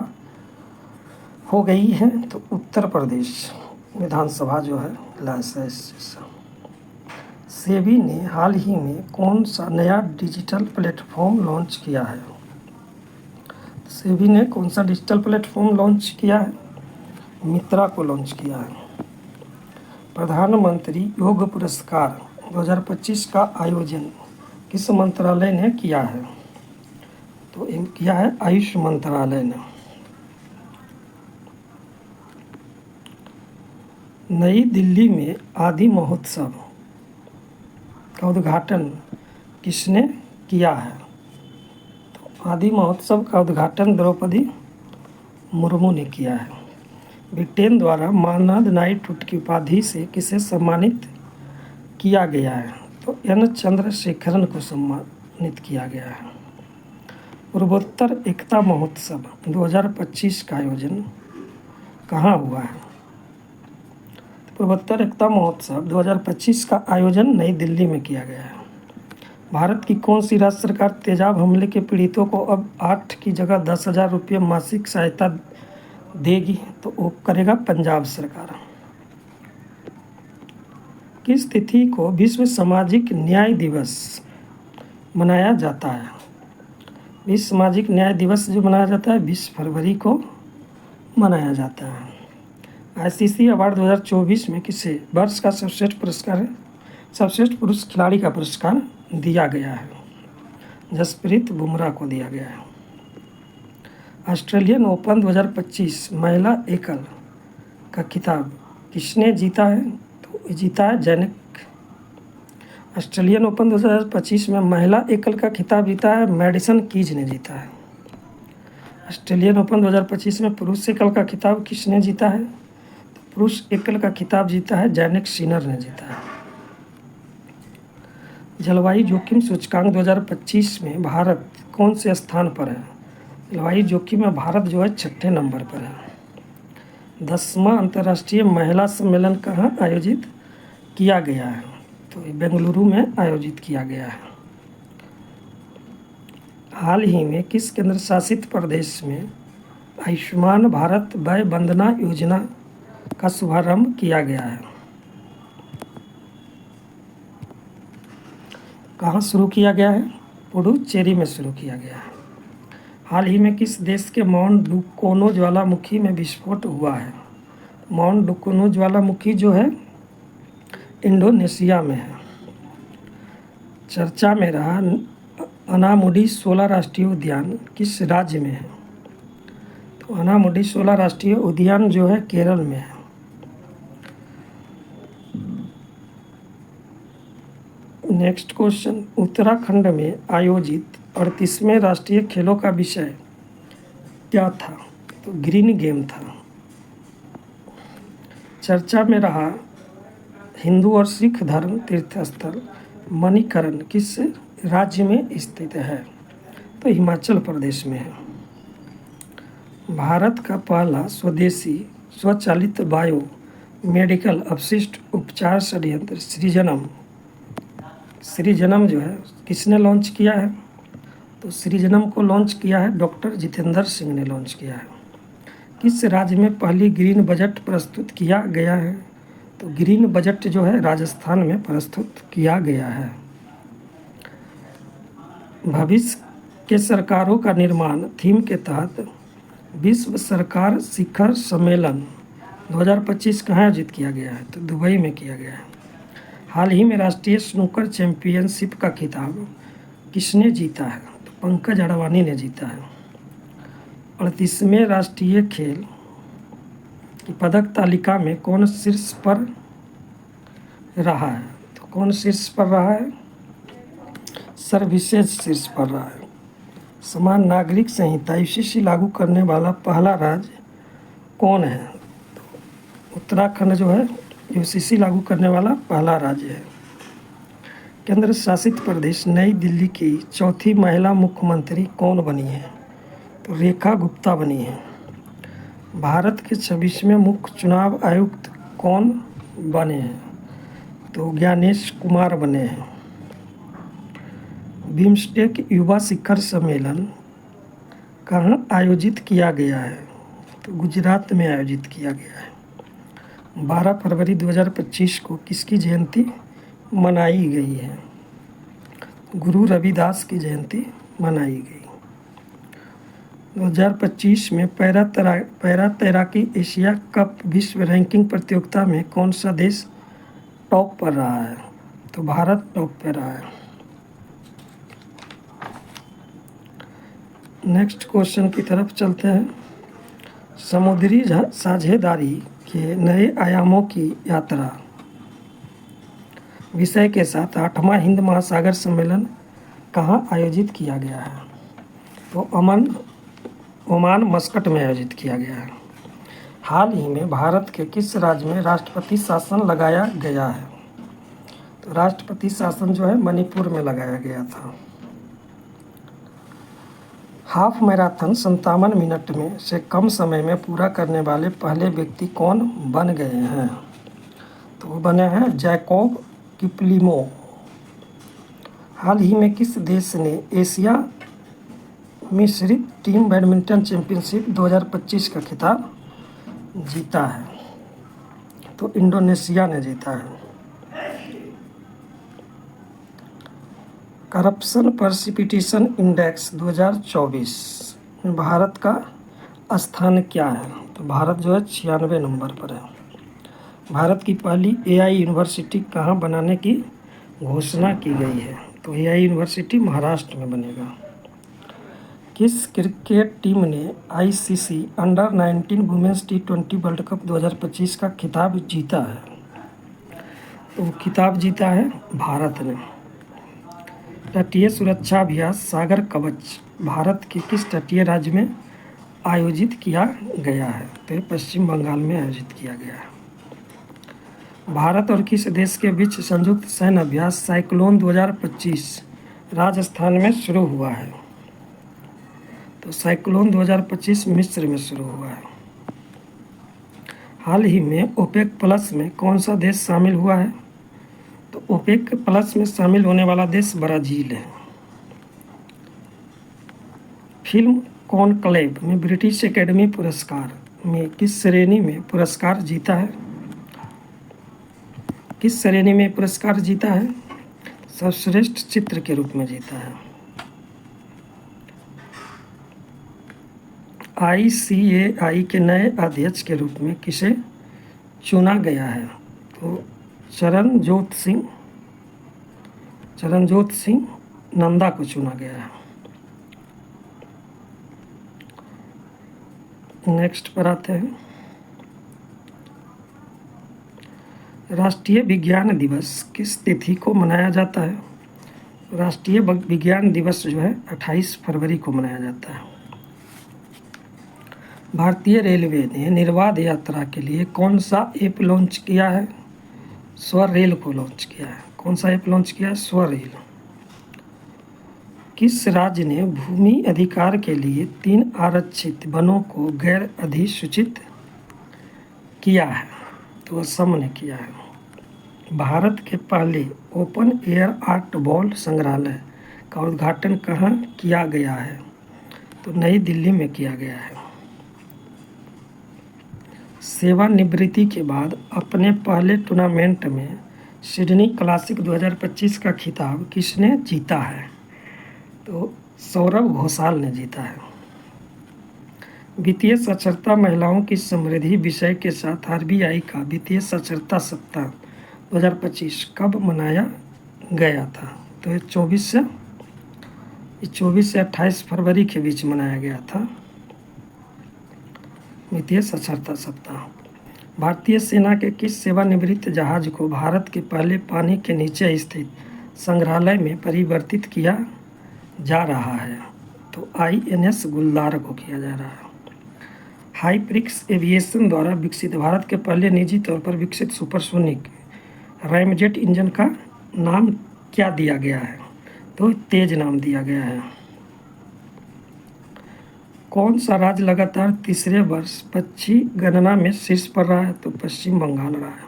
हो गई है? तो उत्तर प्रदेश विधानसभा जो है लैस है इससे। सेबी ने हाल ही में कौन सा नया डिजिटल प्लेटफॉर्म लॉन्च किया है? सेबी ने कौन सा डिजिटल प्लेटफॉर्म लॉन्च किया है? मित्रा को लॉन्च किया है। प्रधानमंत्री योग पुरस्कार 2025 का आयोजन किस मंत्रालय ने किया है? तो किया है आयुष मंत्रालय ने। नई दिल्ली में आदि महोत्सव का उद्घाटन किसने किया है? तो आदि महोत्सव का उद्घाटन द्रौपदी मुर्मू ने किया है। ब्रिटेन द्वारा मानद नाइटहुड की उपाधि से किसे सम्मानित किया गया है? तो एन चंद्रशेखरन को सम्मानित किया गया है। पूर्वोत्तर एकता महोत्सव 2025 का आयोजन कहाँ हुआ है? पूर्वोत्तर एकता महोत्सव 2025 का आयोजन नई दिल्ली में किया गया है। भारत की कौन सी राज्य सरकार तेजाब हमले के पीड़ितों को अब 8 की जगह 10,000 रुपये मासिक सहायता देगी? तो वो करेगा पंजाब सरकार। किस तिथि को विश्व सामाजिक न्याय दिवस मनाया जाता है? विश्व सामाजिक न्याय दिवस जो मनाया जाता है 20 फरवरी को मनाया जाता है। आईसीसी अवार्ड 2024 में किसे वर्ष का सर्वश्रेष्ठ पुरस्कार है? सर्वश्रेष्ठ पुरुष खिलाड़ी का पुरस्कार दिया गया है, जसप्रीत बुमराह को दिया गया है। ऑस्ट्रेलियन ओपन 2025 महिला एकल का खिताब किसने जीता है? तो जीता है जैनिक। ऑस्ट्रेलियन ओपन 2025 में महिला एकल का खिताब जीता है मैडिसन कीज ने जीता है। ऑस्ट्रेलियन ओपन 2025 में पुरुष एकल का खिताब किसने जीता है? तो पुरुष एकल का खिताब जीता है जैनिक सिनर ने जीता है। जलवायु जोखिम सूचकांक 2025 में भारत कौन से स्थान पर है? जलवायु जोखिम में भारत जो है 6ठे नंबर पर है। 10वां अंतर्राष्ट्रीय महिला सम्मेलन कहाँ आयोजित किया गया है? तो ये बेंगलुरु में आयोजित किया गया है। हाल ही में किस केंद्र शासित प्रदेश में आयुष्मान भारत वय वंदना योजना का शुभारंभ किया गया है? कहाँ शुरू किया गया है? पुडुचेरी में शुरू किया गया है। हाल ही में किस देश के माउंट डुकोनो ज्वालामुखी में विस्फोट हुआ है? माउंट डुकोनो ज्वालामुखी जो है इंडोनेशिया में है। चर्चा में रहा अनामुडी शोला राष्ट्रीय उद्यान किस राज्य में है? तो अनामुडी शोला राष्ट्रीय उद्यान जो है केरल में है। नेक्स्ट क्वेश्चन, उत्तराखंड में आयोजित 38वें राष्ट्रीय खेलों का विषय क्या था? तो ग्रीन गेम था। चर्चा में रहा हिंदू और सिख धर्म तीर्थस्थल मणिकरण किस राज्य में स्थित है? तो हिमाचल प्रदेश में है। भारत का पहला स्वदेशी स्वचालित बायो मेडिकल अपशिष्ट उपचार संयंत्र सृजनम जो है किसने लॉन्च किया है? तो सृजनम को लॉन्च किया है डॉक्टर जितेंद्र सिंह ने लॉन्च किया है। किस राज्य में पहली ग्रीन बजट प्रस्तुत किया गया है? तो ग्रीन बजट जो है राजस्थान में प्रस्तुत किया गया है। भविष्य के सरकारों का निर्माण थीम के तहत विश्व सरकार शिखर सम्मेलन 2025 कहाँ आयोजित किया गया है? तो दुबई में किया गया है। हाल ही में राष्ट्रीय स्नूकर चैंपियनशिप का खिताब किसने जीता है? तो पंकज अडवाणी ने जीता है। 38वें राष्ट्रीय खेल की पदक तालिका में कौन शीर्ष पर रहा है? तो कौन शीर्ष पर रहा है? सर्विसेज शीर्ष पर रहा है। समान नागरिक संहिता यूसीसी लागू करने वाला पहला राज्य कौन है? तो उत्तराखंड जो है यूसीसी लागू करने वाला पहला राज्य है। केंद्र शासित प्रदेश नई दिल्ली की चौथी महिला मुख्यमंत्री कौन बनी है? तो रेखा गुप्ता बनी है। भारत के 26वें मुख्य चुनाव आयुक्त कौन बने हैं? तो ज्ञानेश कुमार बने हैं। बिम्स्टेक युवा शिखर सम्मेलन कहाँ आयोजित किया गया है? तो गुजरात में आयोजित किया गया है। 12 फरवरी 2025 को किसकी जयंती मनाई गई है? गुरु रविदास की जयंती मनाई गई। 2025 में पैरा तैराकी एशिया कप विश्व रैंकिंग प्रतियोगिता में कौन सा देश टॉप पर रहा है? तो भारत टॉप पर रहा है। नेक्स्ट क्वेश्चन की तरफ चलते हैं। समुद्री साझेदारी के नए आयामों की यात्रा विषय के साथ 8वां हिंद महासागर सम्मेलन कहाँ आयोजित किया गया है? तो ओमान मस्कट में आयोजित किया गया है। हाल ही में भारत के किस राज्य में राष्ट्रपति शासन लगाया गया है? तो राष्ट्रपति शासन जो है मणिपुर में लगाया गया था। हाफ मैराथन 57 मिनट में से कम समय में पूरा करने वाले पहले व्यक्ति कौन बन गए हैं? तो वो बने हैं जैकोब किपलिमो। हाल ही में किस देश ने एशिया मिश्रित टीम बैडमिंटन चैंपियनशिप 2025 का खिताब जीता है? तो इंडोनेशिया ने जीता है। करप्शन परसिपिटेशन इंडेक्स 2024 में भारत का स्थान क्या है? तो भारत जो है 96 नंबर पर है। भारत की पहली एआई यूनिवर्सिटी कहाँ बनाने की घोषणा की गई है? तो एआई यूनिवर्सिटी महाराष्ट्र में बनेगा। किस क्रिकेट टीम ने ICC under 19 women's T20 world cup 2025 का खिताब जीता है? तो खिताब जीता है भारत ने। तटीय सुरक्षा अभ्यास सागर कवच भारत के किस तटीय राज्य में आयोजित किया गया है? तो ये पश्चिम बंगाल में आयोजित किया गया है। भारत और किस देश के बीच संयुक्त सैन्य अभ्यास साइक्लोन 2025 राजस्थान में शुरू हुआ है? तो साइक्लोन 2025 मिस्र में शुरू हुआ है। हाल ही में ओपेक प्लस में कौन सा देश शामिल हुआ है? तो ओपेक प्लस में शामिल होने वाला देश ब्राज़ील है। फिल्म कॉनक्लेव में ब्रिटिश एकेडमी पुरस्कार में किस श्रेणी में पुरस्कार जीता है? किस श्रेणी में पुरस्कार जीता है? सर्वश्रेष्ठ चित्र के रूप में जीता है। ICAI के नए अध्यक्ष के रूप में किसे चुना गया है? तो चरणजोत सिंह नंदा को चुना गया है। नेक्स्ट पर आते हैं। राष्ट्रीय विज्ञान दिवस किस तिथि को मनाया जाता है? राष्ट्रीय विज्ञान दिवस जो है 28 फरवरी को मनाया जाता है। भारतीय रेलवे ने निर्बाध यात्रा के लिए कौन सा ऐप लॉन्च किया है? स्वरेल को लॉन्च किया है। कौन सा ऐप लॉन्च किया है? स्वरेल। किस राज्य ने भूमि अधिकार के लिए 3 आरक्षित वनों को गैर अधिसूचित किया है? तो असम ने किया है। भारत के पहले ओपन एयर आर्ट बॉल संग्रहालय का उद्घाटन कहाँ किया गया है? तो नई दिल्ली में किया गया है। सेवानिवृत्ति के बाद अपने पहले टूर्नामेंट में सिडनी क्लासिक 2025 का खिताब किसने जीता है? तो सौरभ घोषाल ने जीता है। वित्तीय साक्षरता महिलाओं की समृद्धि विषय के साथ RBI का वित्तीय साक्षरता सप्ताह 2025 कब मनाया गया था? तो ये 24 से 28 फरवरी के बीच मनाया गया था वित्तीय साक्षरता सप्ताह। भारतीय सेना के किस सेवानिवृत्त जहाज को भारत के पहले पानी के नीचे स्थित संग्रहालय में परिवर्तित किया जा रहा है? तो INS गुलदार को किया जा रहा है। हाइप्रिक्स एविएशन द्वारा विकसित भारत के पहले निजी तौर पर विकसित सुपरसोनिक रैमजेट इंजन का नाम क्या दिया गया है? तो तेज नाम दिया गया है। कौन सा राज्य लगातार तीसरे वर्ष पक्षी गणना में शीर्ष पर रहा है? तो पश्चिम बंगाल रहा है।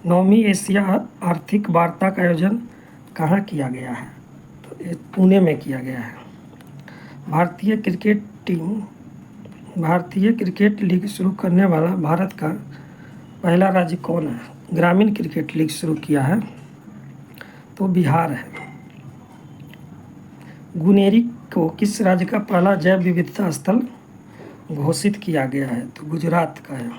9वीं एशिया आर्थिक वार्ता का आयोजन कहाँ किया गया है? तो ये पुणे में किया गया है। भारतीय क्रिकेट लीग शुरू करने वाला भारत का पहला राज्य कौन है? ग्रामीण क्रिकेट लीग शुरू किया है तो बिहार है। गुनेरी को किस राज्य का पहला जैव विविधता स्थल घोषित किया गया है? तो गुजरात का है।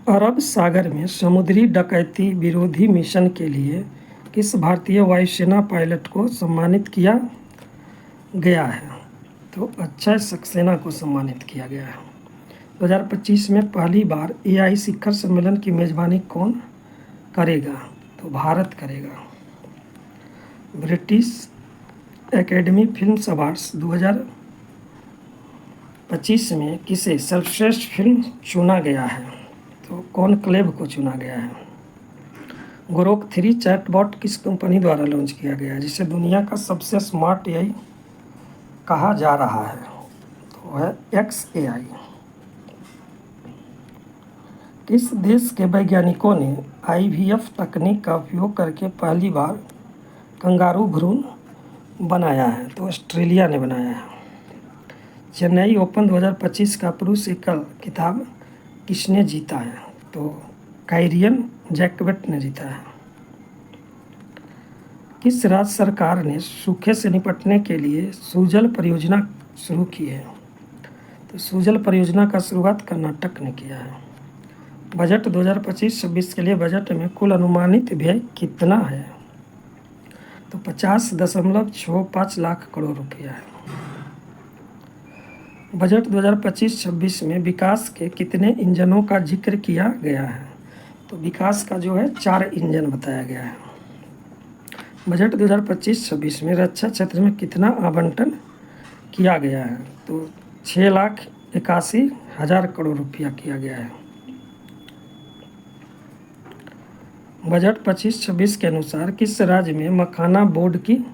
अरब सागर में समुद्री डकैती विरोधी मिशन के लिए किस भारतीय वायुसेना पायलट को सम्मानित किया गया है? तो अक्षय सक्सेना को सम्मानित किया गया है। 2025 में पहली बार एआई शिखर सम्मेलन की मेज़बानी कौन करेगा? तो भारत करेगा। ब्रिटिश एकेडमी फिल्म अवार्ड्स 2025 में किसे सर्वश्रेष्ठ फिल्म चुना गया है? तो कॉनक्लेव को चुना गया है। ग्रोक 3 चैटबॉट किस कंपनी द्वारा लॉन्च किया गया है, जिसे दुनिया का सबसे स्मार्ट एआई कहा जा रहा है? तो है XAI। किस देश के वैज्ञानिकों ने IVF तकनीक का उपयोग करके पहली बार कंगारू भ्रूण बनाया है? तो ऑस्ट्रेलिया ने बनाया है। चेन्नई ओपन 2025 का पुरुष एकल खिताब किसने जीता है? तो काइरियन जैकवेट ने जीता है। किस राज्य सरकार ने सूखे से निपटने के लिए सुजल परियोजना शुरू की है? तो सुजल परियोजना का शुरुआत कर्नाटक ने किया है। बजट 2025-26 के लिए बजट में कुल अनुमानित व्यय कितना है? तो 50.65 लाख करोड़ रुपया है। बजट 2025-26 में विकास के कितने इंजनों का जिक्र किया गया है? तो विकास का जो है 4 इंजन बताया गया है। बजट 2025-26 में रक्षा क्षेत्र में कितना आवंटन किया गया है? तो 6,81,000 करोड़ रुपया किया गया है। बजट 25-26 के अनुसार किस राज्य में मखाना बोर्ड की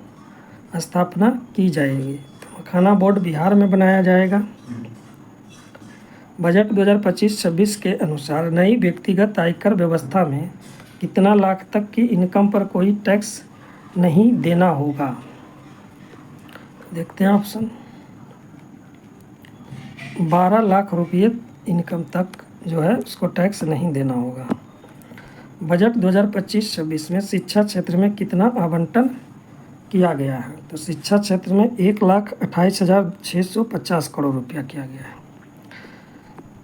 स्थापना की जाएगी? तो मखाना बोर्ड बिहार में बनाया जाएगा। बजट 2025-26 के अनुसार नई व्यक्तिगत आयकर व्यवस्था में कितना लाख तक की इनकम पर कोई टैक्स नहीं देना होगा? देखते हैं ऑप्शन। 12 लाख रुपये इनकम तक जो है उसको टैक्स नहीं देना होगा। बजट 2025-26 में शिक्षा क्षेत्र में कितना आवंटन किया गया है? तो शिक्षा क्षेत्र में 1,28,650 करोड़ रुपया किया गया है।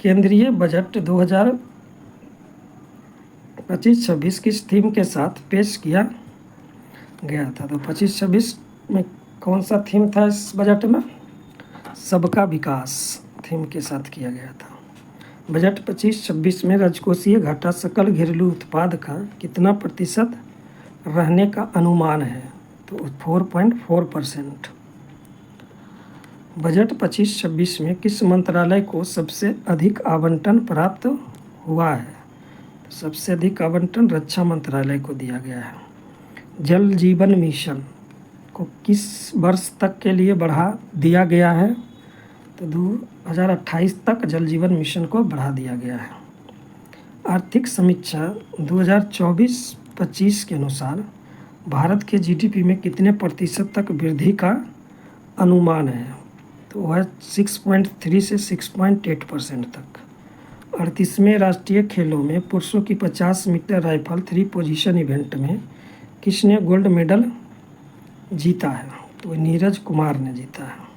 केंद्रीय बजट 2025-26 किस थीम के साथ पेश किया गया था? तो 25-26 में कौन सा थीम था इस बजट में? सबका विकास थीम के साथ किया गया था। बजट 25-26 में राजकोषीय घाटा सकल घरेलू उत्पाद का कितना प्रतिशत रहने का अनुमान है? तो 4.4%। बजट 25-26 में किस मंत्रालय को सबसे अधिक आवंटन प्राप्त हुआ है? तो सबसे अधिक आवंटन रक्षा मंत्रालय को दिया गया है। जल जीवन मिशन को किस वर्ष तक के लिए बढ़ा दिया गया है? तो 2028 तक जल जीवन मिशन को बढ़ा दिया गया है। आर्थिक समीक्षा 2024-25 के अनुसार भारत के GDP में कितने प्रतिशत तक वृद्धि का अनुमान है? तो वह 6.3 से 6.8% तक। 38वें राष्ट्रीय खेलों में पुरुषों की 50 मीटर राइफल 3 पोजीशन इवेंट में किसने गोल्ड मेडल जीता है? तो नीरज कुमार ने जीता है।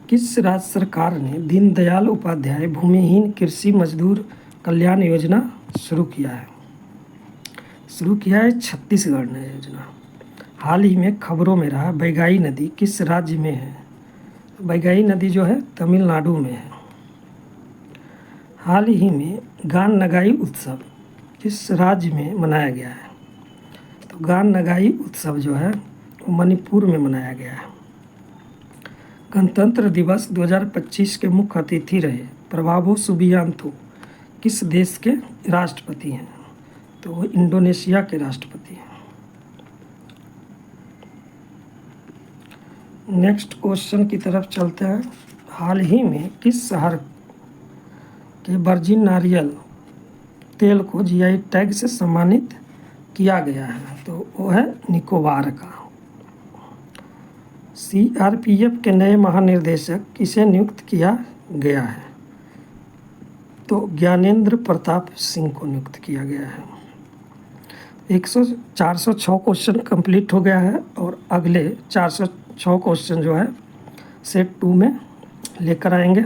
किस राज्य सरकार ने दीनदयाल उपाध्याय भूमिहीन कृषि मजदूर कल्याण योजना शुरू किया है? शुरू किया है छत्तीसगढ़ ने योजना। हाल ही में खबरों में रहा बैगाई नदी किस राज्य में है? बैगाई नदी जो है तमिलनाडु में है। हाल ही में गान नगाई उत्सव किस राज्य में मनाया गया है? तो गान नगाई उत्सव जो है वो मणिपुर में मनाया गया है। गणतंत्र दिवस 2025 के मुख्य अतिथि रहे प्रभावो सुबियांतो किस देश के राष्ट्रपति हैं? तो वो इंडोनेशिया के राष्ट्रपति हैं। नेक्स्ट क्वेश्चन की तरफ चलते हैं। हाल ही में किस शहर के वर्जिन नारियल तेल को GI टैग से सम्मानित किया गया है? तो वो है निकोबार का। CRPF के नए महानिर्देशक किसे नियुक्त किया गया है? तो ज्ञानेंद्र प्रताप सिंह को नियुक्त किया गया है। 406 क्वेश्चन कंप्लीट हो गया है और अगले 406 क्वेश्चन जो है सेट 2 में लेकर आएंगे।